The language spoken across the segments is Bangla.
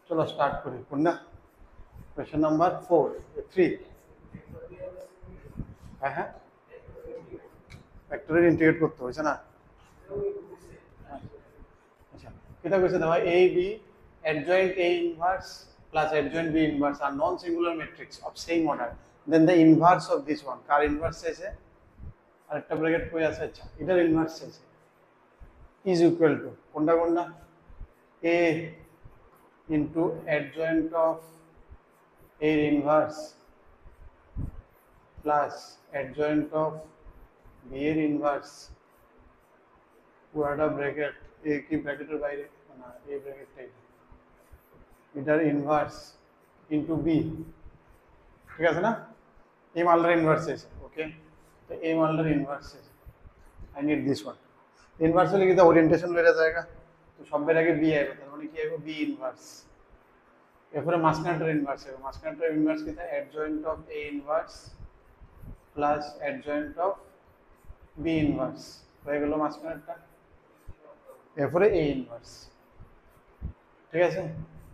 চলো স্টার্ট করি পূর্ণা। Question number 3। হ্যাঁ হ্যাঁ, ফ্যাক্টরিয়াল ইন্টিগ্রেট করতে হয়েছে না। আচ্ছা, এটা কইছে দেখো a b adjoint a inverse plus adjoint b inverse are non singular matrix of same order, then the inverse of this one car inverse চাইছে, আরেকটা ব্র্যাকেট কই আছে, আচ্ছা এটার ইনভার্স চাইছে, is equal to কোনটা কোনটা a into adjoint of a inverse plus adjoint of b এর ইনভার্স পুরাটা ব্র্যাকেট এ কি ব্র্যাকেটের বাইরে না এই ব্র্যাকেটটাই, এটার ইনভার্স ইনটু বি, ঠিক আছে না। এই মালটার ইনভার্স এসে ওকে, তো এই মালটার ইনভার্স এসে I need this one. Inverse হলে কি ওরিয়েন্টেশন বেড়ে যায়গা, তো সবের আগে বি আইবে, তার মানে কি আইবে বি ইনভার্স, এরপরে মাঝখানটার ইনভার্স আইবে, মাঝখানটার ইনভার্স কি থাকে adjoint of A inverse plus adjoint of B inverse হয়ে গেল মাঝখানেরটা, এরপরে এ ইনভার্স, ঠিক আছে।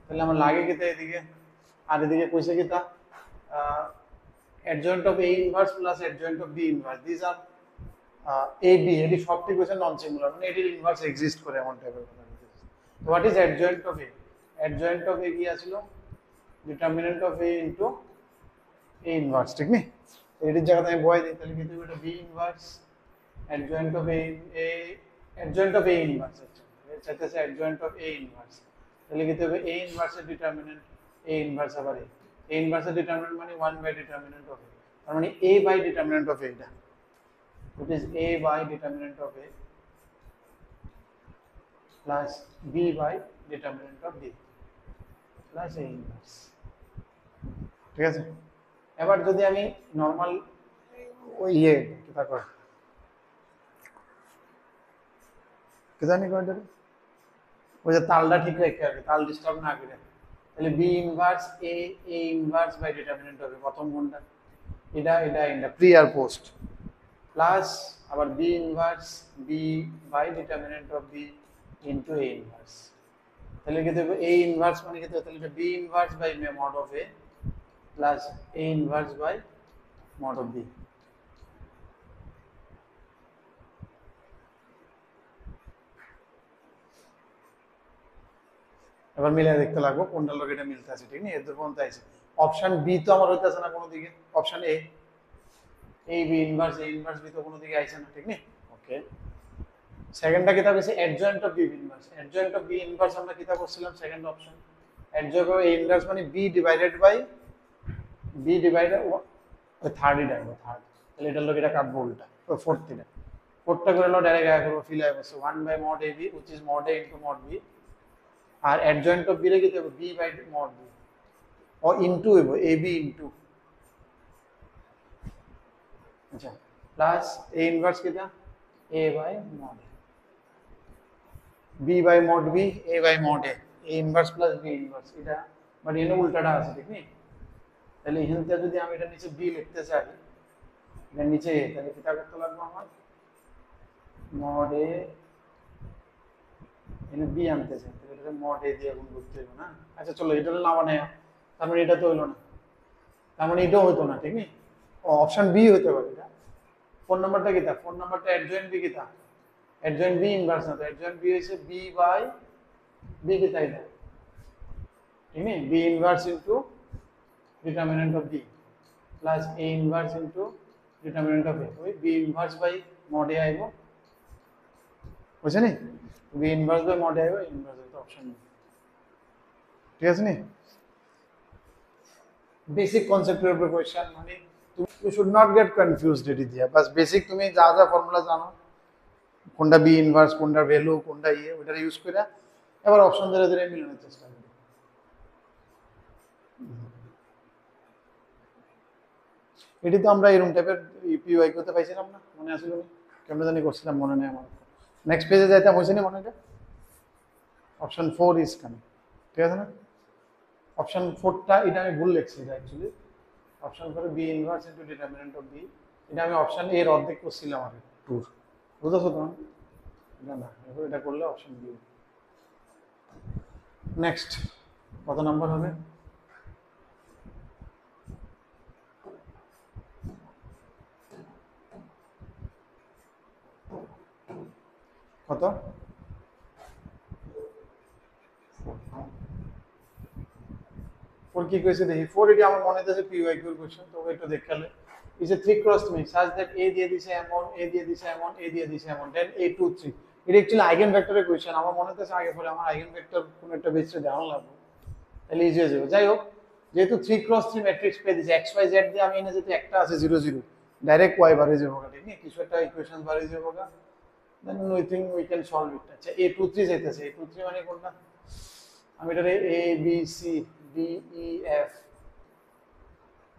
তাহলে আমার লাগে কি এদিকে, আর এদিকে কইছে কি তা adjoint of A inverse plus adjoint of B inverse, these are A B, এটি সবটি কইছে নন সিঙ্গুলার, মানে এটির ইনভার্স এক্সিস্ট করে এমন টাইপের কথা বলতেছে। তো what is adjoint of A? adjoint of A কি আছিল, determinant of A into A inverse, ঠিক নি। এটির জায়গাতে আমি বয় দিই, তাহলে কি হবে এটা B inverse adjoint of A adjoint of A inverse, আচ্ছা এটা চাইতেছে adjoint of A inverse, তাহলে কি হবে A inverse এর ডিটারমিনেন্ট A inverse আবার A inverse এর ডিটারমিনেন্ট মানে 1 by determinant of A, তার মানে A by determinant of A, এটা which is A by determinant of A plus B by determinant of B plus A inverse, ঠিক আছে। এবার যদি আমি নরমাল ওই কি তা কর কি জানি কয়টা ওই যে তালটা ঠিক রেখে আর তাল ডিস্টার্ব না করে, তাহলে B inverse A inverse by determinant হবে প্রথম কোনটা, এটা প্রি আর পোস্ট, প্লাস আবার B inverse B by determinant of B into A inverse, তাহলে কি হবে এ ইনভার্স মানে কি, তাহলে এটা B inverse by mod of A plus A inverse by mod of B. এবার মিলিয়ে দেখতে লাগবো কোনটার লোক এটা মিলতে আছে, ঠিক না। এর পর্যন্ত আছে অপশন বি তো আমার হইতেছে না কোনো দিকে, option A B inverse B তো কোনো দিকে আইছে না, ঠিক না। ওকে, সেকেন্ডটা কিতা কইছে adjoint of B inverse, adjoint of B inverse আমরা কিতা করছিলাম second option, adjoint of A inverse মানে B divided by B divided ওই থার্ড এটা আইবো থার্ড, তাহলে এটার লোক এটা কাটবো উল্টা, ওই ফোর্থ এটা ফোর্থটা করে লো ডাইরেক্ট আয়া করবো ফিল আইবো 1 by mod A B which is mod A into mod B, আর অ্যাডজয়েন্ট অফ বি রে কি দেব বি বাই মড বি ও ইনটু হইব এ বি ইনটু, আচ্ছা প্লাস এ ইনভার্স কিটা A by mod A, B by mod B A by mod A inverse plus B inverse, এটা বাট এনে উল্টাটা আছে, ঠিক নি। তাহলে এখান থেকে যদি আমি এটা নিচে বি লিখতে চাই, এটা নিচে এ, তাহলে কিটা করতে লাগবে আমার মড এ এখানে বি আনতে চাই, তাহলে এটা মড এ দিয়ে গুণ করতে হবে না। আচ্ছা চলো এটা হলো না, তার মানে এটা তো হইলো না, তার মানে এটাও হইতো না, ঠিক নি। অপশন বি হইতে পারে এটা। ফোন নাম্বারটা কিতা, ফোন নাম্বারটা অ্যাডজয়েন্ট বি কিতা, অ্যাডজয়েন্ট বি ইনভার্স না, তো অ্যাডজয়েন্ট বি হইছে বি বাই বি কিতা এটা, ঠিক নি, B inverse into determinant of B plus A inverse into determinant of A, ওই B inverse by mod A আইবো, বুঝছেন নি, B inverse by mod A আইবো, ইনভার্স হইতো অপশন বি, ঠিক আছে নি। বেসিক কনসেপ্টের উপর কোশ্চেন, মানে you should not get confused এটি দিয়া, বাস বেসিক তুমি যা যা ফর্মুলা জানো, কোনটা বি ইনভার্স কোনটা ভ্যালু কোনটা ওইটা ইউজ করে এবার অপশন ধরে ধরে মিলানোর চেষ্টা করি। এটি তো আমরা এরকম টাইপের ইউপিআই করতে পাইছিলাম না, মনে আসলো না কেমন জানি করছিলাম, মনে নেই আমার। নেক্সট পেজে যাইতাম হয়েছে না মনে হয়, অপশন 4 ইজ কামিং, ঠিক আছে না। অপশন 4টা এটা আমি ভুল লিখছি, এটা actually option 4 B inverse into determinant of B, এটা আমি অপশন এর অর্ধেক করছিলাম আর টুর, বুঝছো তো না, এটা করলে অপশন বি। নেক্সট কত নাম্বার হবে? কত? 4 কি কইছে দেখি। 4 এটি আমার মনে হইতেছে PYQ এর কোশ্চেন, তো একটু দেখালে is a 3 cross 3 such that A দিয়ে দিছে এমন, A দিয়ে দিছে এমন, A দিয়ে দিছে এমন, then A 2 3। এটা অ্যাকচুয়ালি আইগেন ভেক্টরের কোশ্চেন। আমার মনে হইতেছে আগে পরে আমার আইগেন ভেক্টর কোন একটা বেসে দেওয়া লাগবে, তাহলে ইজি হয়ে যাবে। যাই হোক, যেহেতু 3 cross 3 ম্যাট্রিক্স পেয়ে দিছে, x y z দিয়ে আমি এনে যেতে একটা আছে 0 0, ডাইরেক্ট y বার হয়ে যাবে, ঠিক না? কিছু একটা ইকুয়েশন বার হয়ে যাবে, then we think we can solve it। আচ্ছা, A 2 3 যাইতেছে, A 2 3 মানে কোনটা? আমি এটারে A B C D E F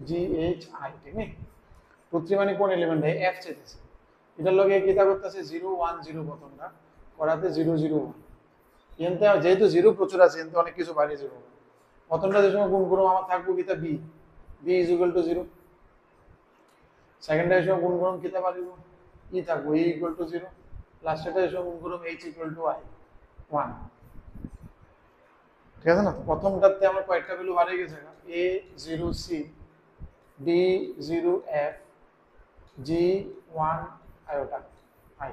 G H I, ঠিক না? 2 3 মানে কোন এলিমেন্ট? F চাইতেছে। এটার লগে কিটা করতেছে 0 1 0 প্রথমটা করাতে 0 0 1। এনতে যেহেতু 0 প্রচুর আছে, এনতে অনেক কিছু বাড়িয়ে যাবে। প্রথমটা যে সময় গুণ করব আমার থাকবো কিটা B, B = 0। সেকেন্ডটা যে সময় গুণ করব কিটা বাড়িব, E থাকবো, E = 0। লাস্টেরটা যে সময় গুণ করব H = I 1। ঠিক আছে না? তো প্রথমটাতে আমার কয়েকটা ভ্যালু বাড়িয়ে গেছে, A 0 C D 0 F G 1 iota I।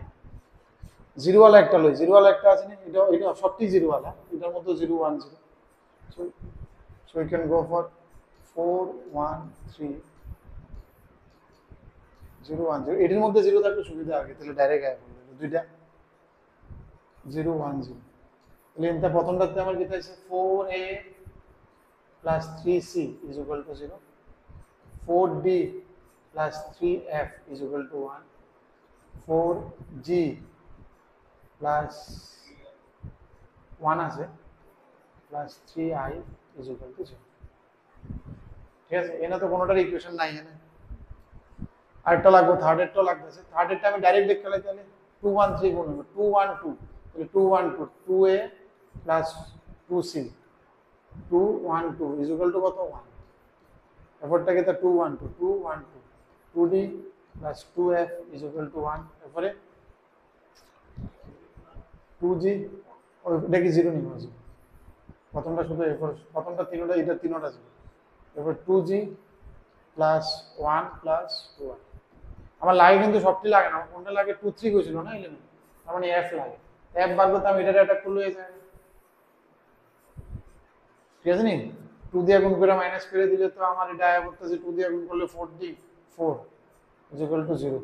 Zero ওয়ালা একটা লই, জিরো ওয়ালা একটা আছে না, এটা সবটি জিরো ওয়ালা, এটার মধ্যে 0 1 0। So you can go for 4 1 3 0 1 0। এটার মধ্যে 0 থাকলে সুবিধা আগে, তাহলে ডাইরেক্ট আয় বলবে দুইটা 0 1 0। তাহলে এটা প্রথমটাতে আমার যেটা আছে 4A plus 3C is equal to 0, 4D plus 3F is equal to 1, 4G plus 1 আছে plus 3I is equal to 0। ঠিক আছে, এনে তো কোনোটার ইকুয়েশন নাই এনে। আরেকটা লাগবে, থার্ড এরটাও লাগতেছে। থার্ড এরটা আমি ডাইরেক্ট দেখতে পাই, তাহলে 2 1 3 গুণ হবে 2 1 2, তাহলে 2 1 2 2A plus 2C 2 1 2 is equal to কত 1। এরপরটাকে তো 2 1 2 2 1 2 2D plus 2F is equal to 1। এরপরে 2G, ওইটা কি 0 নিব, প্রথমটা শুধু এরপর প্রথমটা তিনটা, এটা তিনটা ছিল। এরপর 2G প্লাস 1 প্লাস 2। আমার লাগে কিন্তু সবটি লাগে না, আমার কোনটা লাগে 2 3 কইছিল না এলিমেন্ট, তার মানে F লাগে। F বার করতে আমি এটা একটা করলে হয়ে যায়, ঠিক আছে নি? 2 দিয়ে গুণ করে মাইনাস করে দিলে তো আমার এটা আয় করতেছে 2 দিয়ে গুণ করলে 4D 4 is equal to 0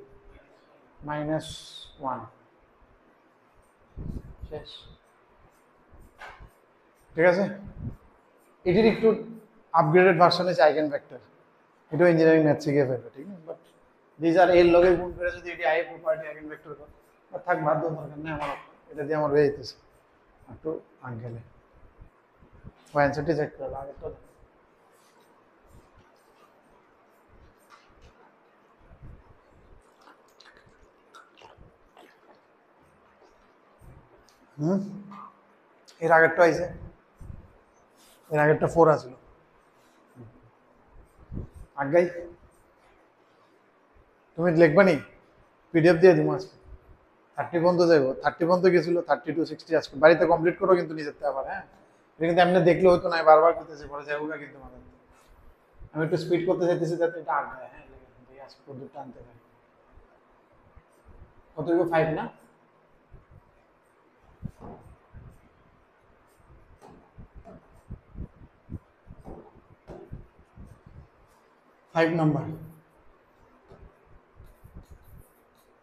minus 1 শেষ। ঠিক আছে, এটির একটু আপগ্রেডেড ভার্সন আছে আইগেন ভেক্টর, এটা ইঞ্জিনিয়ারিং ম্যাথ শিখে ফেলবে, ঠিক আছে? বাট দিস আর এর লগে গুণ করে যদি এটি আই প্রপার্টি আইগেন ভেক্টর করে, থাক বাদ দেওয়ার দরকার নেই আমার, এটা দিয়ে আমার হয়ে যেতেছে। একটু আঙ্কেলে ও অ্যান্সারটি চেক করবে আগেরটা। এর আগেরটা আইছে, এর আগেরটা 4 আছিল আগাই। তুমি লিখবা নি, পিডিএফ দিয়ে দিব আজকে। 30 পর্যন্ত যাইব, 30 পর্যন্ত গেছিল, 30 to 60 আজকে বাড়িতে কমপ্লিট করো কিন্তু নিজের থেকে আবার। হ্যাঁ, এটা কিন্তু এমনি দেখলে হতো না, বারবার করতেছি, পরে যাবো না কিন্তু মানে আমি একটু স্পিড করতে চাইতেছি যাতে এটা আগায়। হ্যাঁ, আজকে পর্যন্ত আনতে পারি। কত 5 না?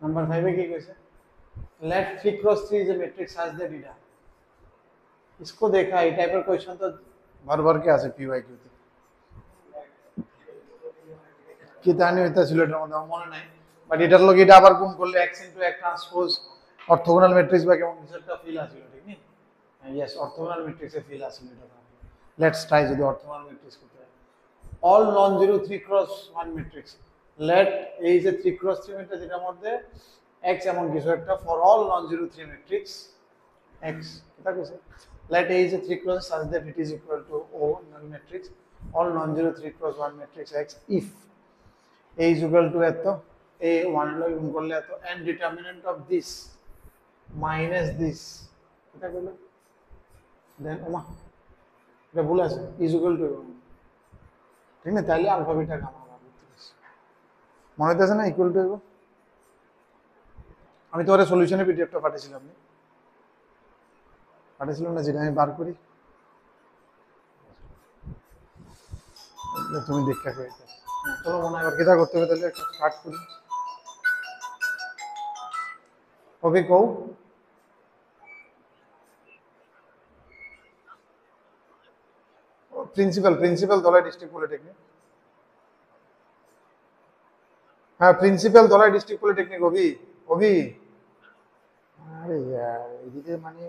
নাম্বার 5 এ কি কইছে? Let 3 cross 3 is a matrix such that এটা इसको देखा, এই টাইপের কোশ্চেন তো বারবার কে আছে পিওয়াইকিউ তে, কি জানি হইতা ছিল এটার মধ্যে মনে নাই। বাট এটার লগে এটা আবার গুণ করলে x * x transpose orthogonal matrix বা কেমন কিছু একটা ফিল আসিল, ঠিক না? ইয়েস, অর্থোগোনাল ম্যাট্রিক্সে ফিল আসিল এটা। লেটস ট্রাই যদি অর্থোগোনাল ম্যাট্রিক্স করতে হয়। All non zero 3 cross 1 matrix, let এই যে 3 क्रॉस 3 ম্যাট্রিক্স এটার মধ্যে x এমন কিছু একটা for all non zero 3 matrix x, এটা কইছে let A is a 3 cross such that it is equal to O null matrix all non-zero 3 cross 1 matrix X if A is equal to এত, A 1 লয় গুণ করলে এত, and determinant of this minus this, এটা কইলো দেন ওমা এটা ভুল আছে, ইজ ইকুয়াল টু, ঠিক না? তাইলে আলফা বিটা গামা বার করতে পারছি। মনে হইতেছে না ইকুয়াল টু? আমি তোমার সলিউশনে পিডিএফটা পাঠিয়েছিলাম না? পাঠিয়েছিলাম না? যেটা আমি বার করি তুমি দেখা করে। চলো মনে হয় কিতা করতে হবে, তাহলে একটা স্টার্ট করি। ওকে কও। Principal Dhalai district polytechnic. হ্যাঁ principal Dhalai district polytechnic. Abhi আরে এদিকে মানে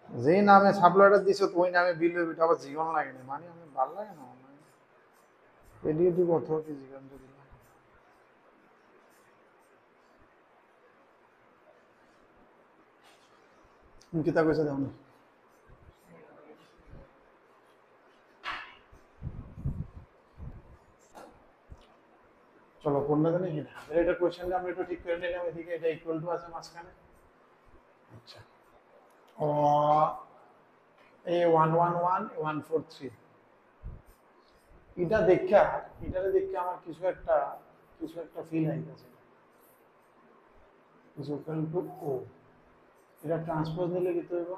যেই নামে সাপ্লাইটার দিছো ওই নামে বিল হবে, আবার জীবন লাগে না, মানে আমি ভালো লাগে না এডিএটি কত কি জীবন যদি কিতা কইছে দাও না। চলো কোনটা জানি কি না, এটা কোশ্চেনটা আমরা একটু ঠিক করে নিলাম। এদিকে এটা ইকুয়াল টু আছে মাঝখানে। আচ্ছা ও A111 143 এটা দেখা, এটারে দেখে আমার কিছু একটা ফিল আইতেছে। ইজ ইকুয়াল টু ও, এটা ট্রান্সপোজ নিলে কি হইব?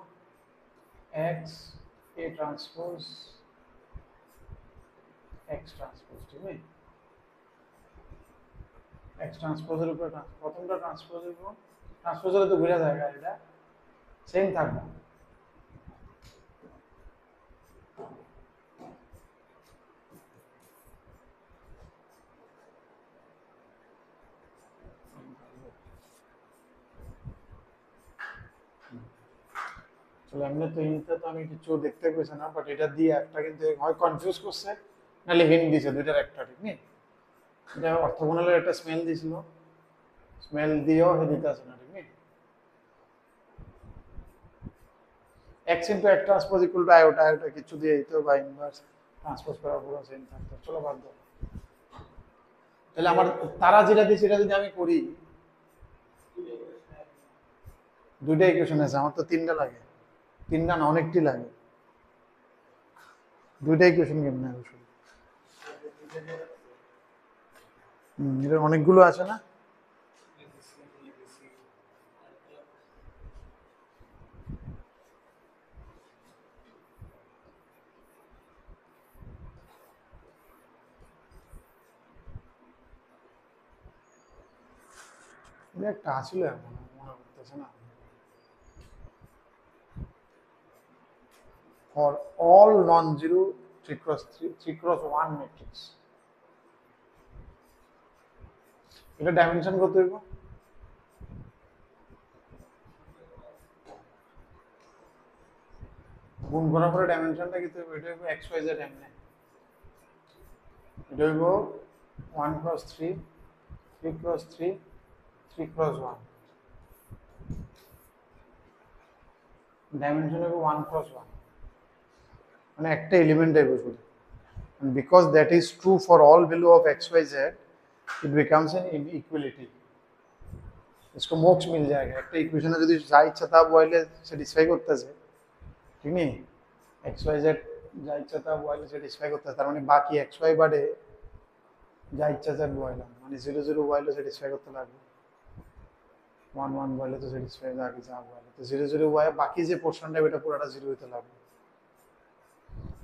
x a transpose x transpose, ঠিক আছে? x ট্রান্সপোজের উপর প্রথমটা ট্রান্সপোজ হইব, ট্রান্সপোজ হলে তো ঘুরে যায়, এটা সেম থাকবে। চলো এমনি তো হিন্টটা তো আমি কিছু দেখতে পেয়েছি না, বাট এটা দিয়ে একটা কিন্তু হয় কনফিউজ করছে, নাহলে হিন্ট দিছে, দুইটার একটা, ঠিক নেই? এটা অর্থগোনালের একটা স্মেল দিছিল, স্মেল দিয়েও দিতে আছে না, ঠিক নেই? x ইন্টু এক ট্রান্সপোজ ইকুয়াল টু আয়োটা কিছু দিয়ে দিতে বা ইনভার্স ট্রান্সপোজ করার পুরো সেম থাকতো। চলো বাদ দাও। তাহলে আমার তারা যেটা দিয়েছে সেটা যদি আমি করি, দুইটা ইকুয়েশন আছে, আমার তো তিনটা লাগে। তিনটা না, অনেকটি লাগে। দুইটা ইকুয়েশন কেমনে হবে শুধু? এটা অনেকগুলো আছে না? এটা একটা আসছিল এখন মনে করতেছে না। For all non zero 3x1 matrix, এটা ডাইমেনশন কত হইব? গুণ করার পরে ডাইমেনশনটা কি হইব? এটা হইব xyz এমনে, এটা হইব 1x3 3x3 3x1, ডাইমেনশন হইব 1x1, মানে একটা এলিমেন্ট হইব শুধু। and because that is true for all value of xyz, it becomes an inequality। इसको मोक्ष मिल जाएगा। একটা ইকুয়েশনে যদি যা ইচ্ছা তা বলে স্যাটিসফাই করতেছে, ঠিক নেই? xyz যা ইচ্ছা তা বলে স্যাটিসফাই করতেছে, তার মানে বাকি xy বাদে যা ইচ্ছা যা বললাম, মানে 0 0 বলে স্যাটিসফাই করতে লাগবে, 1 1 বলে তো স্যাটিসফাই লাগে, যা বলে তো 0 0 বলে বাকি যে পোরশনটা এটা পুরোটা 0 হতে লাগবে।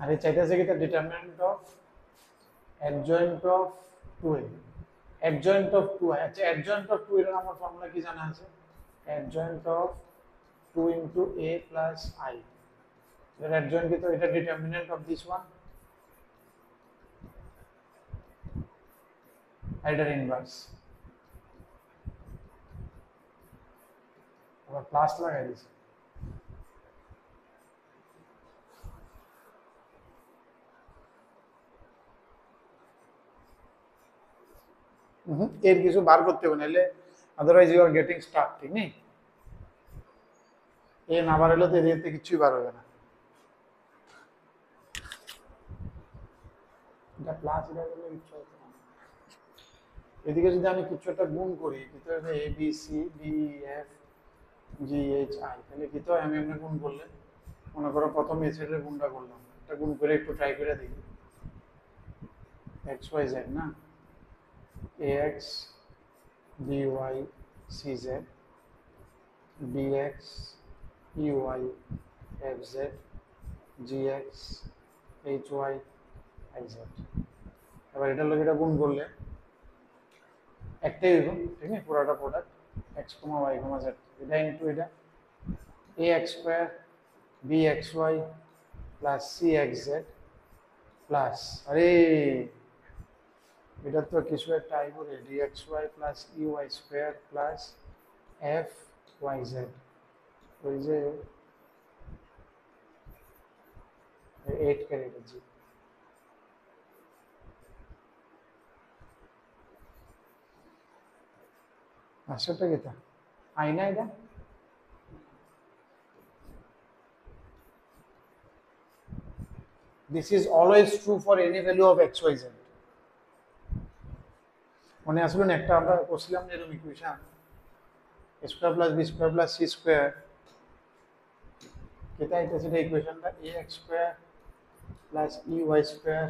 আর এই চাইতেছে কি, তার determinant of adjoint of 2a, adjoint of 2, আচ্ছা adjoint of 2 এর আমার ফর্মুলা কি জানা আছে? adjoint of 2 into a plus I, এর adjoint কি? তো এটা ডিটারমিনেন্ট অফ দিস ওয়ান আর এটার ইনভার্স, আবার প্লাস লাগাই দিছি। এর কিছু বার করতে হবে, নাহলে otherwise you are getting stuck, ঠিক নেই? এ না বার হলে তো এদিকে কিছুই বার হবে না। এটা প্লাস, এটা করলে কিছু হবে না। এদিকে যদি আমি কিছু একটা গুণ করি, কিন্তু A B C D F G H I, তাহলে কি তো আমি এমনি গুণ করলে মনে করো প্রথম এই সাইডের গুণটা করলাম, এটা গুণ করে একটু ট্রাই করে দেখি। এক্স ওয়াই জেড না, A X B Y C Z B X E Y F Z G X H Y I Z. এবার এটার লোক এটা গুণ করলে একটাই হইব, ঠিক আছে, পুরোটা product X comma Y comma Z, এটা ইন্টু এটা A X square B X Y plus C X Z plus, আরে এটা তো কিছু একটা আইব রে, D X Y plus E Y square plus F Y Z, ওই যে 8 ক্যারেট জি। আসলে কি তা আইনা এটা this is always true for any value of x y z। মনে আসলো না একটা আমরা করছিলাম না এরকম equation, a square plus b square plus c square, এটা সেটা ইকুয়েশনটা ax square plus ey square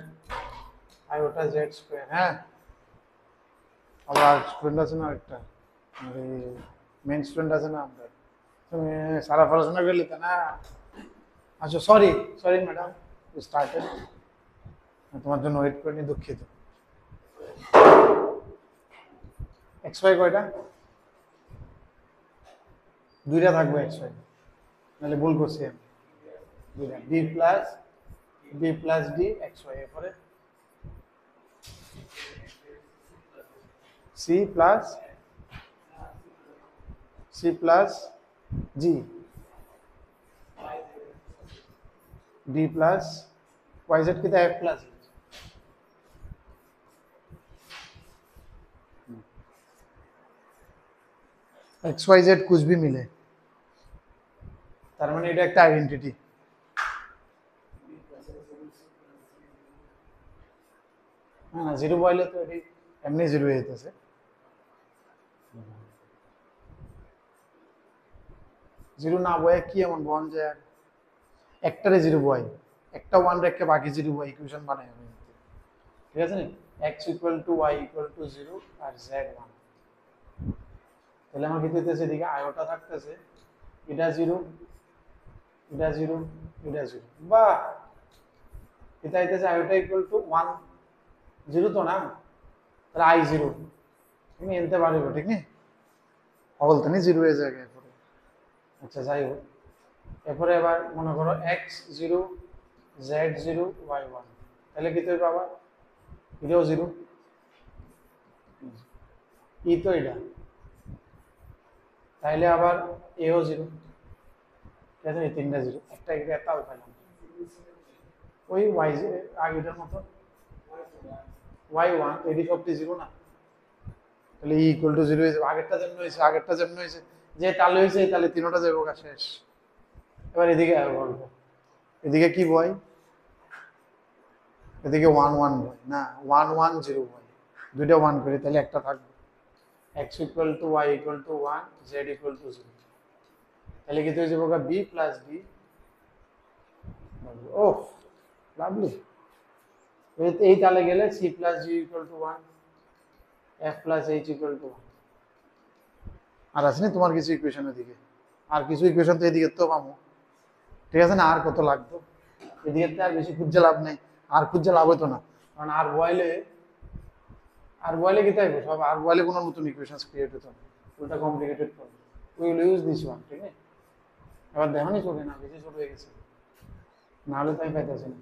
আইওটা z square. হ্যাঁ, আবার স্টুডেন্ট আছে না একটা, মানে মেন স্টুডেন্ট আছে না আমরা, তুমি সারা পড়াশোনা করলে তা না। আচ্ছা সরি সরি ম্যাডাম, স্টার্টেড, তোমার জন্য ওয়েট করিনি, দুঃখিত। এক্স ওয়াই কয়টা? দুইটা থাকবে এক্স ওয়াই, নাহলে ভুল করছি আমি, দুইটা B plus D X Y, এরপরে C plus G D plus Y Z कितना F plus X Y Z कुछ भी मिले তার মানে এটা একটা আইডেন্টিটি। না জিরো বইলে তো এটি এমনি জিরো হয়ে যেতেছে। জিরো না বয়ে কি এমন বন যায়, একটারে জিরো বয়, একটা ওয়ান রেখে বাকি জিরো বয়, ইকুয়েশন বানাই আমি, ঠিক আছে না, x equal to y equal to 0 আর z 1। তাহলে আমার কি হইতেছে, এদিকে আয়োটা থাকতেছে, এটা 0 এটা 0 এটা 0, বাহ, এটা হইতেছে আয়োটা ইকুয়াল টু 1 0 তো না, তাহলে i 0 তুমি এনতে পারবে, ঠিক না, হল তো নি 0 এর জায়গায় পড়ে। আচ্ছা যাই হোক, এরপরে এবার মনে করো x 0 z 0 y 1, তাহলে কি হইবে আবার এটাও 0, ই তো এটা, তাইলে আবার এও 0, ঠিক আছে, এই তিনটা 0, একটা একটা উঠাইলাম, ওই y আগেটার মতো y1 এডি সবটি 0 না, তাহলে ই ইকুয়াল টু 0 হয়ে যাবে, আগেরটা যেমন হয়েছে যে তালে হয়েছে এই তালে তিনটা যাবে গা শেষ। এবার এদিকে বলবো, এদিকে কি বয়, এদিকে 1 1 বয় না, 1 1 0 বয়, দুইটা 1 করি তাহলে একটা থাকবে, x equal to y equal to 1 z equal to 0, তাহলে কি হয়ে যাবে b প্লাস d, ওহ লাভলি, এই তালে গেলে c plus g equal to 1 f plus h equal to 1। আর আছে না তোমার কিছু ইকুয়েশন, এদিকে আর কিছু ইকুয়েশন তো এদিকে তো পাবো, ঠিক আছে না, আর কত লাগতো, এদিকে তো আর বেশি খুঁজে লাভ নেই, আর খুঁজে লাভ হতো না, কারণ আর বয়লে কি থাকবে সব, আর বয়লে কোনো নতুন ইকুয়েশন ক্রিয়েট হতো না, ওটা কমপ্লিকেটেড করবে, we will use this one, ঠিক আছে। এবার দেখো নি চলে না, বেশি ছোট হয়ে গেছে, নাহলে তাই পাইতেছে না।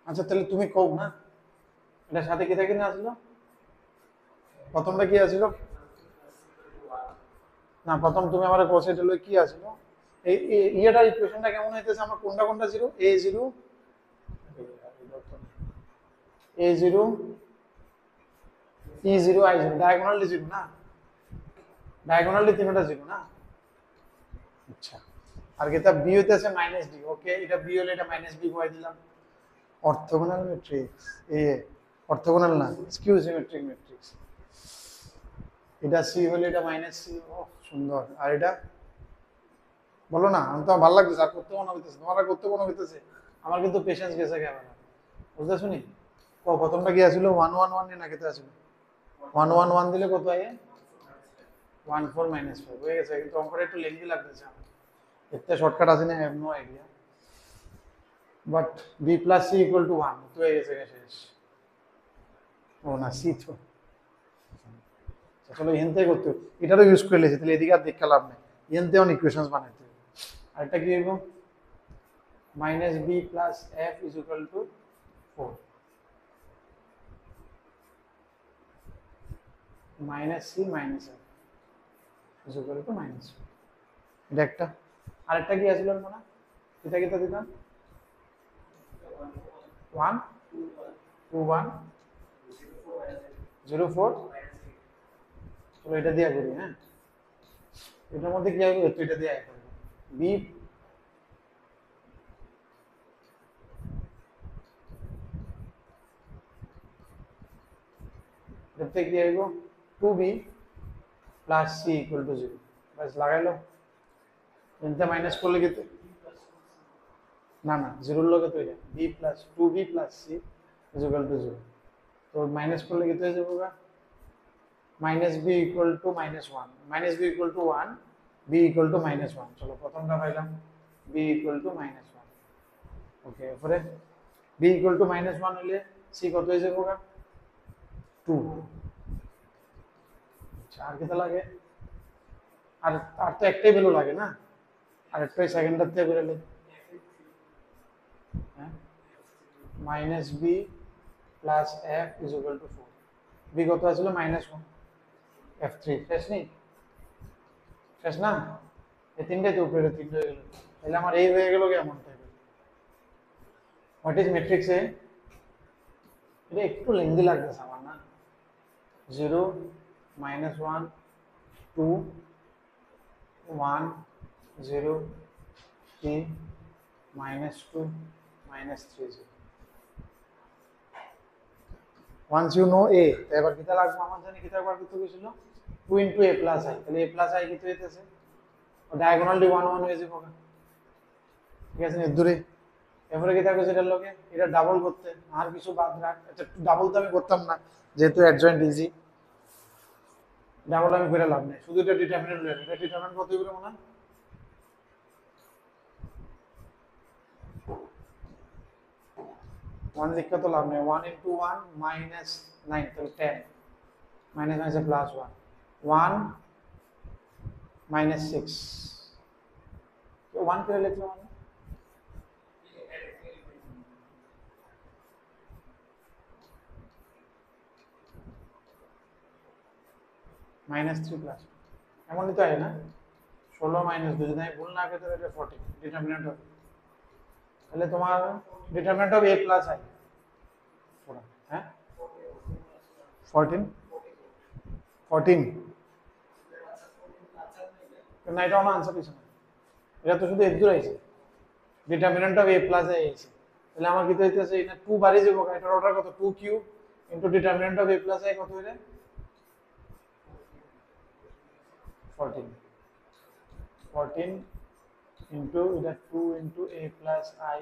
আচ্ছা তাহলে তুমি কও না, এটার সাথে কি থাকে না আসলো, প্রথমটা কি আসলো না, প্রথম তুমি আমার কোর্স এটা লই কি আসলো, এই ইয়েটার ইকুয়েশনটা কেমন হইতেছে, আমার কোনটা কোনটা 0, a0 a0 e0 i0, diagonally 0 না, ডায়াগোনালি তিনটা 0 না। আচ্ছা আর কি তা বি হইতেছে মাইনাস ডি, ওকে, এটা বি হলে এটা মাইনাস বি বসাই দিলাম, অর্থোগোনাল ম্যাট্রিক্স, এ অর্থোগোনাল না, স্কিউ সিমেট্রিক ম্যাট্রিক্স, এটা সি হলে এটা মাইনাস সি। ও সুন্দর। আর এটা বলো না, আমি তো ভালো লাগতেছে, আর করতে মনে হইতেছে, তোমার আর করতে মনে হইতেছে। আমার কিন্তু পেশেন্স গেছে ক্যামেরা, বুঝতে শুনি। প্রথমটা কি আসলে 111 না কেতে আসলে 111 দিলে কত হয়? 14 - 5 হয়ে গেছে, কিন্তু অঙ্কটা একটু লেন্দি লাগতেছে আমার। এতে শর্টকাট আছে না, I have no idea. But B plus C equal to 1 তো হয়ে গেছে শেষ। ও না, সি তো চলো এখান থেকে করতে হবে। এটারও ইউজ করে লেছে, তাহলে এদিকে আর দেখতে লাভ নেই, এখান থেকে অনেক ইকুয়েশন বানাইতে হবে। আরেকটা কি হইব? Minus B plus F is equal to 4 minus C minus F is equal to minus. এটা একটা। আরেকটা কি আসলে মনে, এটা কি দিতাম 1 2 1 0 4। চলো এটা দিয়ে করি। হ্যাঁ, এটার মধ্যে কি হবে? এটা দিয়ে করব। বি এতে কি আইব? 2b plus C equal to 0। বাস লাগাইলো। এনতে মাইনাস করলে কি না না, 0 এর লগে তো এটা b plus 2b plus c is equal to 0। তো মাইনাস করলে কি হয়ে যাবে? Minus b equal to minus 1, minus b equal to 1, b equal to minus 1। চলো প্রথমটা পাইলাম b ইকুয়াল টু মাইনাস 1। ওকে, এরপরে b ইকুয়াল টু মাইনাস 1 হলে c কত হয়ে যাবে? 2। আর কত লাগে? আর আর তো একটাই ভ্যালু লাগে না, আর একটাই সেকেন্ডার থেকে বেরোলে। হ্যাঁ, minus B plus F is equal to 4। B কত আসছিল? Minus 1, F 3। শেষ নেই? শেষ না? এই তিনটে তো উপরে, তিনটে হয়ে গেল। তাহলে আমার এই হয়ে গেল কেমন টাইপের? হোয়াট ইজ ম্যাট্রিক্স এ? এটা একটু লেন্দি লাগতেছে আমার না। 0 minus 1 2 1 0 3 minus 2 minus 3 0। once you know a, এবার কিটা লাগবে আমার জানি কিটা বার করতে গেছিল 2 into a plus i। তাহলে a plus i কিটা হইতেছে? ও ডায়াগোনালি 1 1 হয়ে যাবে। ঠিক আছে, এর দূরে। এবারে কিটা কইছে এটার লগে এটা ডাবল করতে, আর কিছু বাদ রাখ। আচ্ছা, ডাবল তো আমি করতাম না, যেহেতু অ্যাডজয়েন্ট ইজি। ডাবল আমি করে লাভ নেই, শুধু এটা ডিটারমিনেন্ট লইলাম। এটা ডিটারমিনেন্ট কত হবে মনে? 1 লিখতে তো লাভ নেই। 1 into 1 minus 9, তাহলে 10 minus 9 से plus 1 1 minus 6। तो 1 করে লিখলে মানে -3 প্লাস এমনই তো হয় না? 16 minus 2 যদি আমি ভুল না করি তাহলে এটা 14 ডিটারমিনেন্ট হবে। তাহলে তোমার ডিটারমিনেন্ট হবে a প্লাস i। হ্যাঁ, 14 14 না, এটা আমার আনসার কিছু না। এটা তো শুধু একদূর আইছে, determinant of a plus i আইছে। তাহলে আমার কি হইতেছে? এটা 2 বাড়ি যাব, এটার অর্ডার কত? 2 cube into determinant of a plus i কত হইছে? 14 14 ইনটু এটা 2 ইনটু a প্লাস i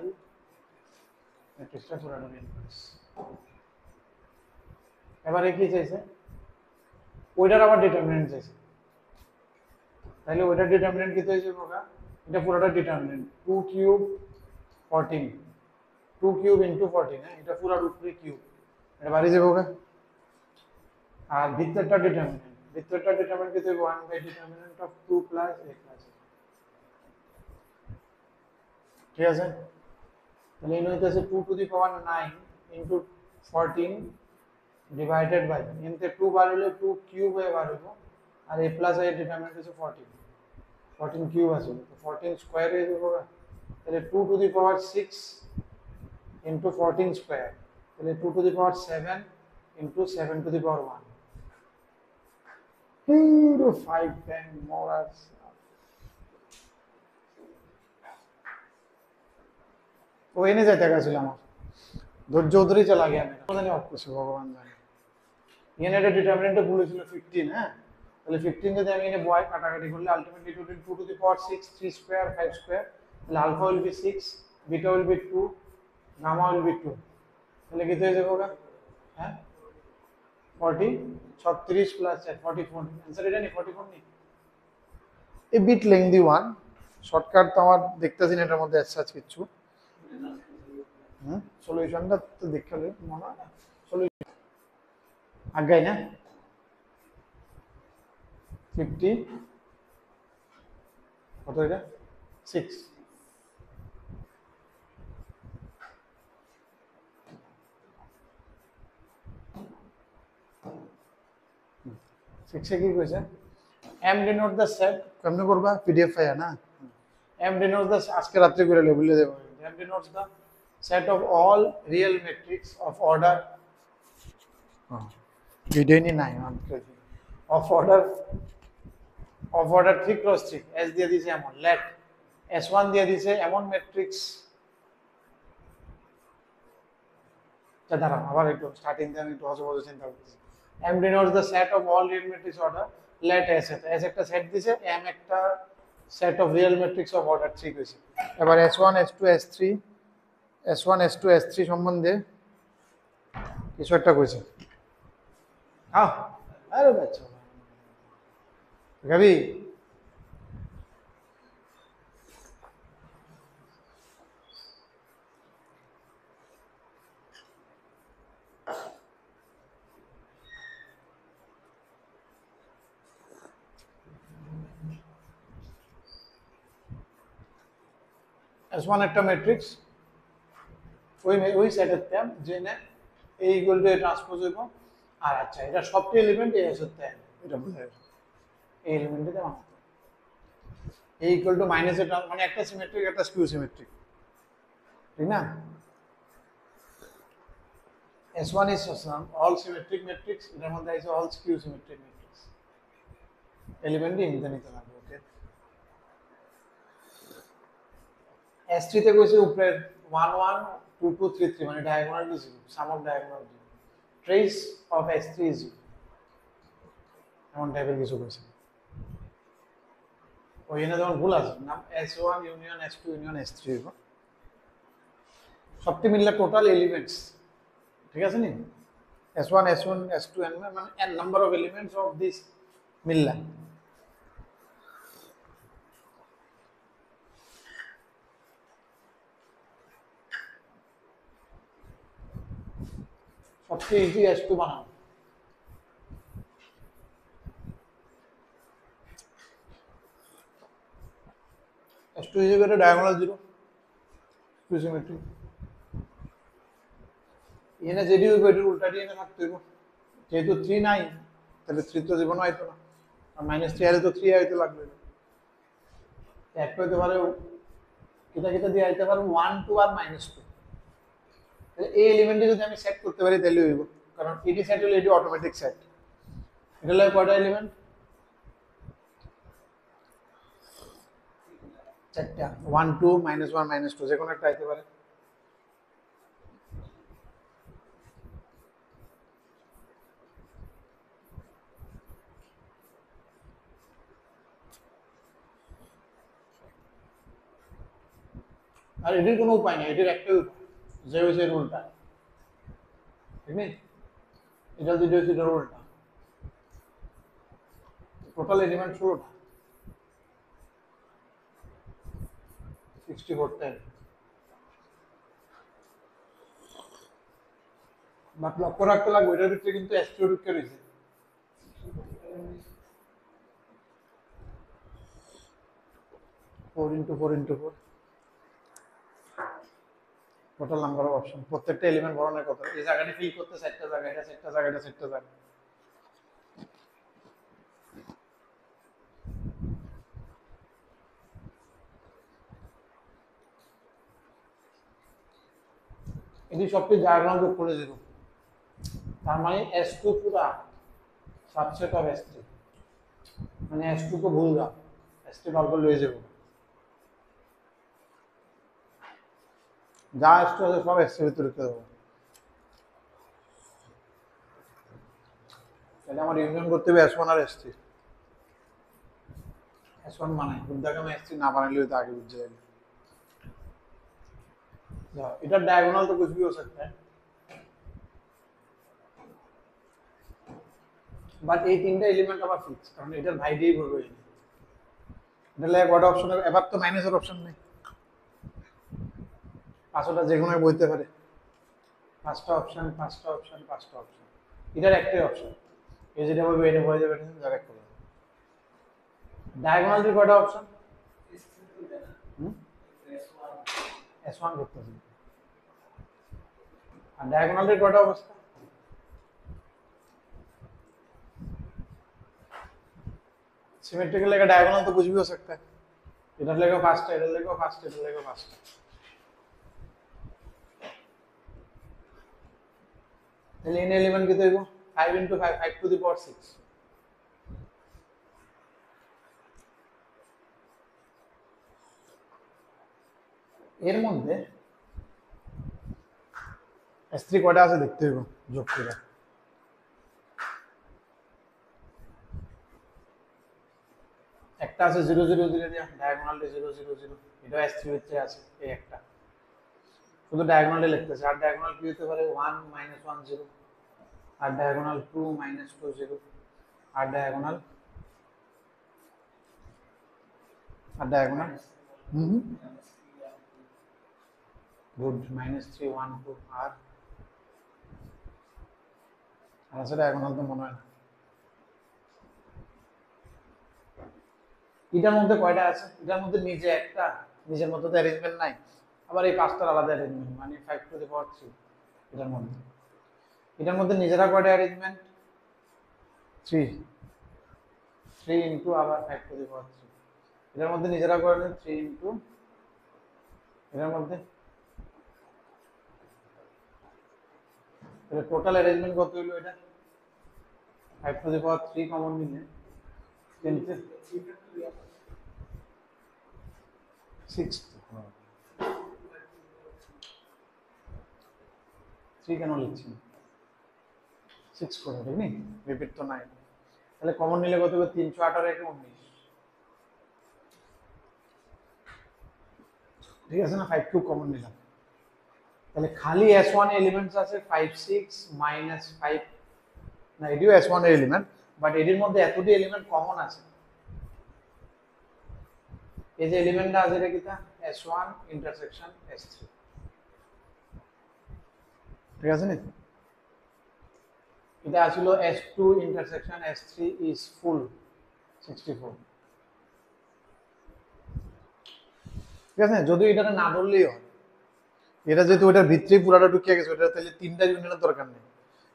ম্যাট্রিক্সটা পুরোটা ইনভার্স। এবারে কি চাইছে? ওইটার আবার ডিটারমিনেন্ট চাইছে। তাহলে ওইটার ডিটারমিনেন্ট কি হয়ে যাবে? এটা পুরোটা ডিটারমিনেন্ট 2 কিউব 14 2 কিউব ইনটু 14। হ্যাঁ, এটা পুরো উপরে কিউব, এটা বাড়ি যাবে। আর ভিতরটা ডিটারমিনেন্ট, ভিতরটা ডিটারমিনেন্ট কি হবে? 1 by determinant of 2 plus a plus. ঠিক আছে, তাহলে এই হইতেছে 2 to the power 9 into 14 divided by এনতে 2 বার হলে 2 কিউব হয়ে বার হইব। আর a প্লাস i এর ডিটারমিনেন্ট হচ্ছে 14 14 কিউব আছে, তো 14 স্কয়ার হয়ে যাবে। তাহলে 2 to the power 6 into 14 square, তাহলে 2 to the power 7 into 7 two the power 1। 5 10 more hours। ও এনে যাইতে গেছিল আমার, ধৈর্য ধরেই চলা গিয়া, জানি অফ করছে ভগবান জানে। এখানে একটা ডিটারমিনেন্টে ভুল হয়েছিল 15। হ্যাঁ, তাহলে 15 যদি আমি এনে বয় কাটাকাটি করলে ultimately 2 to the power 6 3 square 5 square, তাহলে alpha will be 6, beta will be 2, gamma will be 2। তাহলে কি হয়ে যাবে ওটা? হ্যাঁ 40 36 প্লাস 44, आंसर এটা নি 44 নি। A bit lengthy one, shortcut তো আমার দেখতেছি না এটার মধ্যে সার্চ কিছু। সলিউশনটা তো দেখালে মনে হয় সলিউশন আগাই না 50 কত এটা 6 6 এ কি কইছে m denote the set কেমনে করবা pdf ফাইল না m denotes the আজকে রাতে করে বলে দেব m denotes the set of all real matrix of order video নি নাই of order 3 cross 3 s দিয়ে দিয়েছে এমন let s1 দিয়ে দিয়েছে এমন ম্যাট্রিক্স দাঁড়াও আবার একটু স্টার্টিং থেকে আমি একটু হজবজ চিন্তা করছি m denotes the set of all real matrix order let s একটা সেট দিয়েছে m একটা set of real matrix of order 3 কইছে এবার s1 s2 s3 s1 s2 s3 সম্বন্ধে কিছু একটা কইছে আরে বাচ্চা গাবি S1 একটা ম্যাট্রিক্স ওই সেটের ট্যাম জেনে A equal to A transpose হইব আর আচ্ছা এটা সবচেয়ে এলিমেন্ট A এর সাথে এটা বুঝা গেছে এই এলিমেন্টে দেওয়া A ইকুয়াল টু মাইনাস এটা মানে একটা সিমেট্রিক একটা স্কিউ সিমেট্রিক ঠিক না S1 is all symmetric matrix এটার মধ্যে আছে all skew symmetric matrix এলিমেন্টই ইনতে নিতে লাগবে ওকে S3 তে কইছে উপরে 1 1 2 2 3 3 মানে diagonal is 0 some off diagonal 0 trace of S3 is 0 এমন টাইপের কিছু কইছে ওই এনে যেমন ভুল আছে নাম S1 union S2 union S3 সবটি মিললে টোটাল এলিমেন্টস ঠিক আছে নি S1 S1 S2 n মানে n number of elements of this মিললা সবচেয়ে ইজি S2 বানানো S2 is equal to diagonal 0 skew symmetry এনে যেটি হইব এটার উল্টাটি এনে থাকতে হইব যেহেতু 3 নাই তাহলে 3 তো জীবন হইতো না আর -3 এর তো 3 হইতে লাগবে এক হইতে পারে কিটা কিটা দিয়ে আইতে পারে 1 2 আর -2 তাহলে এই এলিমেন্টে যদি আমি সেট করতে পারি তাহলে হইব কারণ এটি সেট হলে এটি অটোমেটিক সেট এটা লাগে কয়টা এলিমেন্ট চারটা 1 2 -1 -2 যে কোনো একটা আইতে পারে আর এটির কোনো উপায় নেই এটির একটাই উপায় যে হয়েছে এর উল্টা ঠিক নেই এটা যেটা হয়েছে এটার উল্টা টোটাল এলিমেন্ট 16টা 64 10 বাট লক্ষ্য রাখতে লাগবে এটার ভিতরে কিন্তু S2 ঢুকে রয়েছে four into four total number of option প্রত্যেকটা এলিমেন্ট বর্ণনা কত এই জায়গাটা ফিল করতে সেটটা জায়গা এটা সেটটা জায়গা এটা সেটটা জায়গা এটি সবচেয়ে ডায়াগোনাল যোগ করে 0 তার মানে S2 पूरा सबसेट ऑफ S3 মানে S2 को भूल जाओ S3 बर्ग লয়ে যাব যা S2 আছে সব S3 ভিতরে রেখে দেব তাহলে আমার ইউনিয়ন করতে হবে S1 আর S3 S1 বানাই বুদ্ধাকে আমি S3 ना बनाने लिए तो आगे बुझ जाएगा इधर डायगोनल तो कुछ भी हो सकता है বাট এই তিনটা এলিমেন্ট আবার ফিক্স কারণ এটার ভাই দিয়েই বলবো এটা লাগে কটা অপশন এবার তো মাইনাসের অপশন নেই পাঁচটা যে কোনো বইতে পারে পাঁচটা অপশন এটার একটাই অপশন এই যেটা বলবো এটা হয়ে যাবে এটা ডাইরেক্ট করে ডায়াগোনাল দিয়ে কটা অপশন S1 করতেছি আর ডায়াগোনাল দিয়ে কটা অবস্থা सिमेट्रिकल लेगा डायगोनल तो कुछ भी हो सकता है इधर लेगा फास्ट इधर लेगा फास्ट इधर लेगा फास्ट इन एलिमेंट कितने को 5 into 5 5 to the power 6 এর মধ্যে S3 কটা আছে দেখতে হবে যোগ করে একটা আছে 0 0 0 দিয়া ডায়াগোনালে 0 0 0 এটা S3 হচ্ছে আছে এই একটা শুধু ডায়াগোনালে লিখতেছে আর ডায়াগোনাল কি হতে পারে 1 -1 0 আর ডায়াগোনাল 2 -2 0 আর ডায়াগোনাল গুড -3 1 2 আর আছে ডায়াগোনাল তো মনে হয় না এটার মধ্যে কয়টা আছে এটার মধ্যে নিজে একটা নিজের মধ্যে তো অ্যারেঞ্জমেন্ট নাই আবার এই পাঁচটার আলাদা অ্যারেঞ্জমেন্ট মানে 5 to the power 3 এটার মধ্যে নিজেরা কয়টা অ্যারেঞ্জমেন্ট 3 into আবার 5 to the power 3 এটার মধ্যে নিজেরা করে 3 into এটার মধ্যে তাহলে টোটাল অ্যারেঞ্জমেন্ট কত হলো এটা 5 to the power 3 কমন নিলে 6 3 কেন লিখছি 6 করে ঠিক নেই রিপিট তো নাই তাহলে কমন নিলে কত হবে 318 একে 19 ঠিক আছে না 5 কিউব কমন নিলাম তাহলে খালি S1 এলিমেন্টস আছে 5 6 মাইনাস 5 না এটিও S1 এর এলিমেন্ট বাট এর মধ্যে এতটি এলিমেন্ট কমন আছে এই যে এলিমেন্টটা আছে এটা কিটা S1 ইন্টারসেকশন S3 ঠিক আছে না এটা আসলে S2 intersection S3 is full 64 ঠিক আছে যদি এটা না ধরলেই হয় এটা যেহেতু ওটার ভিতরে পুরাটা ঢুকিয়ে গেছে ওটা তাহলে তিনটা ইউনিয়নের দরকার নেই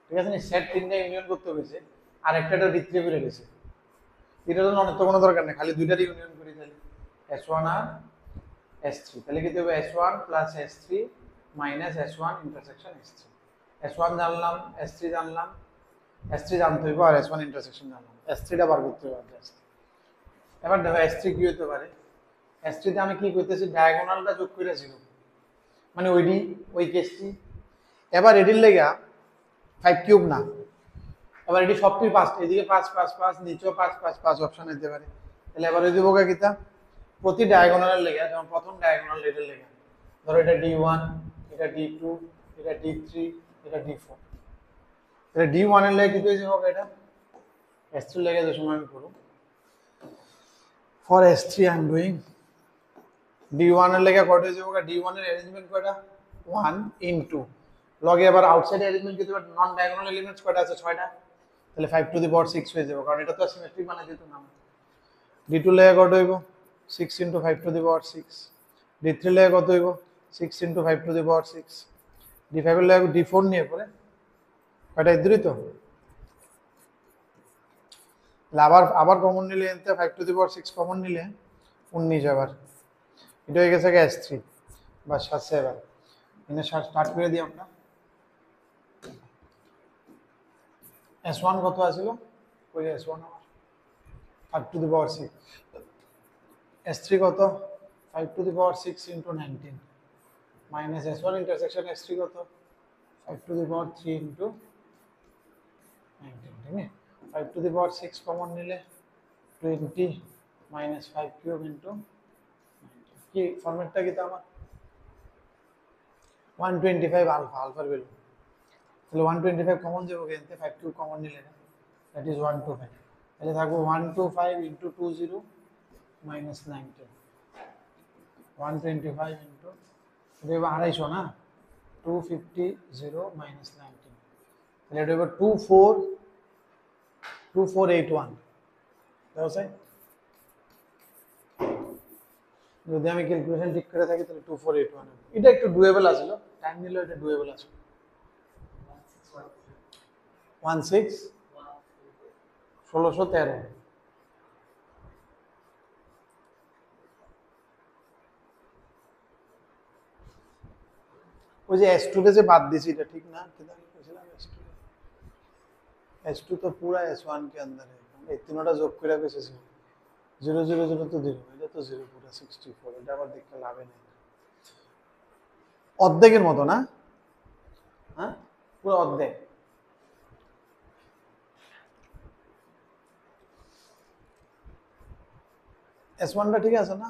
ঠিক আছে না সেট তিনটা ইউনিয়ন করতে হয়েছে আর একটাটার ভিতরে বেড়ে গেছে এটা তো অনেক তো কোনো দরকার নেই খালি দুইটারই ইউনিয়ন করি তাহলে S1 আর S3 তাহলে কি হবে S1 plus S3 minus S1 intersection S3 S1 জানলাম S3 জানলাম S3 জানতে হবে আর S1 intersection জানলাম S3 টা বার করতে হবে জাস্ট এবার দেখো S3 কি হতে পারে S3 তে আমি কি করতেছি ডায়াগোনালটা যোগ করে 0 মানে ওই কেসটি এবার এডির লাগা 5 কিউব না এবার এডি সবটি 5 এদিকে 5 5 5 নিচেও 5 5 5 অপশন হতে পারে তাহলে এবার ওই দেবো কিটা প্রতি ডায়াগোনালের লেগে যেমন প্রথম ডায়াগোনাল এটার লেগে ধরো এটা D1 এটা D2 এটা D3 এটা D4 তাহলে D1 এর লেগে কি হয়ে যাবে এটা S3 লেগে যে সময় আমি করব for S3 I am doing D1 এর লেগে কত হয়ে যাবে D1 এর অ্যারেঞ্জমেন্ট কয়টা 1 into লগে আবার আউটসাইড অ্যারেঞ্জমেন্ট কি হবে নন ডায়াগোনাল এলিমেন্টস কয়টা আছে 6টা তাহলে 5 to the power 6 হয়ে যাবে কারণ এটা তো সিমেট্রিক বানাই দিত না D2 লেগে কত হইব 6 into 5 to the power 6 D3 লেগে কত হইব 6 into 5 to the power 6 D5 এর লেগে D4 নিয়ে পরে কয়টা ইদ্রি তো আবার কমন নিলে এতে 5 to the power 6 কমন নিলে 19 আবার এটা হয়ে গেছে S3 বাস আছে এবার এনে স্টার্ট করে দিই আমরা S1 কত আছিল ওই S1 5 to the power 6 S3 কত 5 to the power 6 into 19 minus S1 intersection S3 কত 5 to the power 3 into 19 ঠিক আছে 5 to the power 6 কমন নিলে 20 মাইনাস 5 কিউব ইন্টু কি ফরম্যাটটা কি তো আমার 125 আলফা আলফার ভ্যালু, তাহলে 125 কমন যাবো কিন্তু 5 কিউব কমন নিলে না, দ্যাট ইজ 125, তাহলে থাকবো 125 ইন্টু 20 মাইনাস 19, 125 ইন্টু এটা এবার 250 না, 250 মাইনাস 19, তাহলে এটা এবার 2481, দেখো স্যার যদি আমি ক্যালকুলেশন ঠিক করে থাকি তাহলে 2481, এটা একটু ডুয়েবল আছিল, টাইম নিলে এটা ডুয়েবল আছে। 1613 ওই যে S2 কে যে বাদ दिसी এটা ঠিক না, किधर কইছিলাম S2 তো পুরা S1 के अंदर है, এই তিনটা যোগ করে কইছে 0 0 0 তো 0, এটা তো 0 পুরা 64, এটা আবার দেখতে লাভে নেই, অর্ধেকের মতো না, হ্যাঁ পুরো অর্ধেক। S1টা ঠিক আছে না,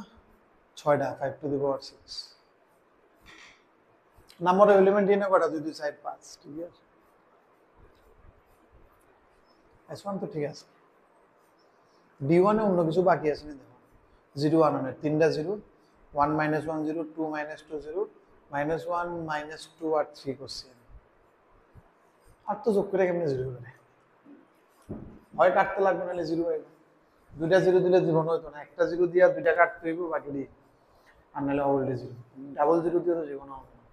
6টা 5 to the power 6, number of element এনে কটা 2 2 4 5, ঠিক আছে S1 তো ঠিক আছে। D1 এ অন্য কিছু বাকি আছে না, দেখো 0 1 1 তিনটা 0, 1 minus 1 0, 2 minus 2 0, minus 1 minus 2 আর 3 করছি, আর তো যোগ করে কেমনে 0 হবে, হয় কাটতে লাগবে নাহলে 0 হবে, দুইটা 0 দিলে জীবন হইতো না, একটা 0 দিয়ে দুইটা কাটতে হইব বাকি দিয়ে, আর নাহলে অলরেডি 0, ডাবল 0 দিয়ে তো জীবন হবে না,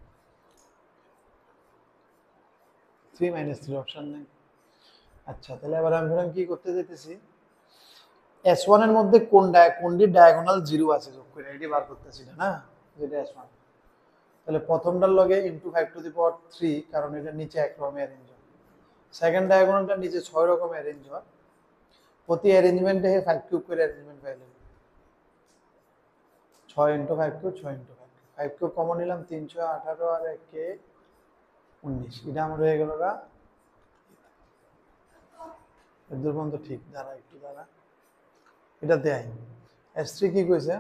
3 minus 3 অপশন নেই। আচ্ছা তাহলে এবার আমি ধরুন কি করতে যেতেছি, S1 এর মধ্যে কোনটি ডায়াগোনাল 0 আছে যোগ করে এটি বার করতেছি না, যেটা S1, তাহলে প্রথমটার লগে ইনটু 5 টু দি পাওয়ার 3, কারণ এটা নিচে একরকম অ্যারেঞ্জ হয়, সেকেন্ড ডায়াগোনালটা নিচে 6 রকম অ্যারেঞ্জ হয়, প্রতি অ্যারেঞ্জমেন্টে 5 কিউব করে অ্যারেঞ্জমেন্ট পাইলে 6 into 5 cube 6 into 5 cube common নিলাম 318 আর 1 কে 19, এটা আমার হয়ে গেল গা এর পর্যন্ত ঠিক, দাঁড়া একটু দাঁড়া, এটা দেয় S3 কি কইছে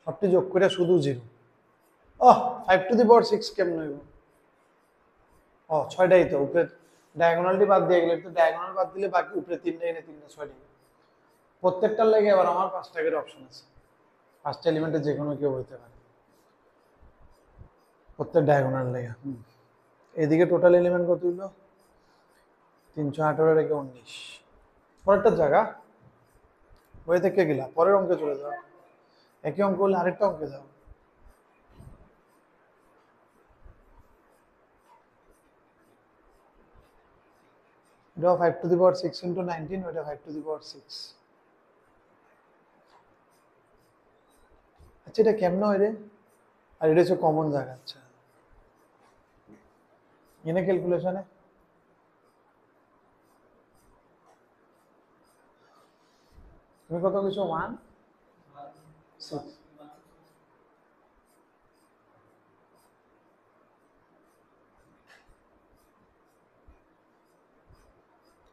সবটি যোগ করে শুধু 0, 5 টু দি পাওয়ার 6 কেমন হইব, 6টাই তো, উপরে ডায়াগোনালটি বাদ দিয়ে গেলে তো ডায়াগোনাল বাদ দিলে বাকি উপরে 3টা এনে 3টা 6টা, প্রত্যেকটার লাগে আবার আমার 5টা করে অপশন আছে, 5টা এলিমেন্টে যে কোনো কেউ হইতে পারে, প্রত্যেক ডায়াগোনাল লাগে। এদিকে টোটাল এলিমেন্ট কত হইল 318 রেখে 19, পরেরটা জায়গা বই থেকে গেলা, পরের অঙ্কে চলে যাও, একই অঙ্ক হলে আরেকটা অঙ্কে যাও, এটা 5 টু দি পাওয়ার 6 ইন্টু 19, ওইটা 5 টু দি পাওয়ার 6, আচ্ছা এটা কেমনে হয় রে, আর এটা হচ্ছে কমন জায়গা, আচ্ছা এনে ক্যালকুলেশনে তুমি কত কিছু 1 6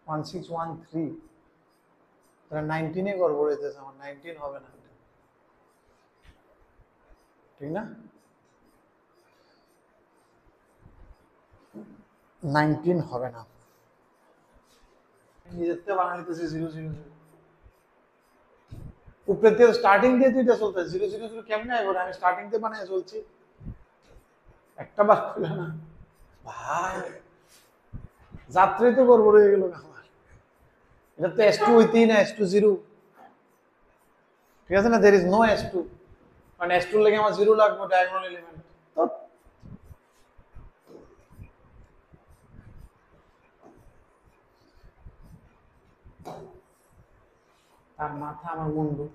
1613, তাহলে 19 এ গড়বড় হইতেছে আমার, 19 হবে না, ঠিক না 19 হবে না, নিজের থেকে বানাই নিতেছি 0 0 0, উপরে থেকে স্টার্টিং দিয়ে দুইটা চলতেছে 0 0 0, কেমনে আইবো, আমি স্টার্টিং থেকে বানাই চলছি, একটা বার খুলে না ভাই, যাত্রী তো গড়বড় হয়ে গেল আমার, এটা তো S2 হইতেই না, S2 0, ঠিক আছে না, there is no S2, কারণ S2 এর লাগে আমার 0 লাগবে ডায়াগোনাল এলিমেন্ট, তো তার মাথা আমার মুন্ডু,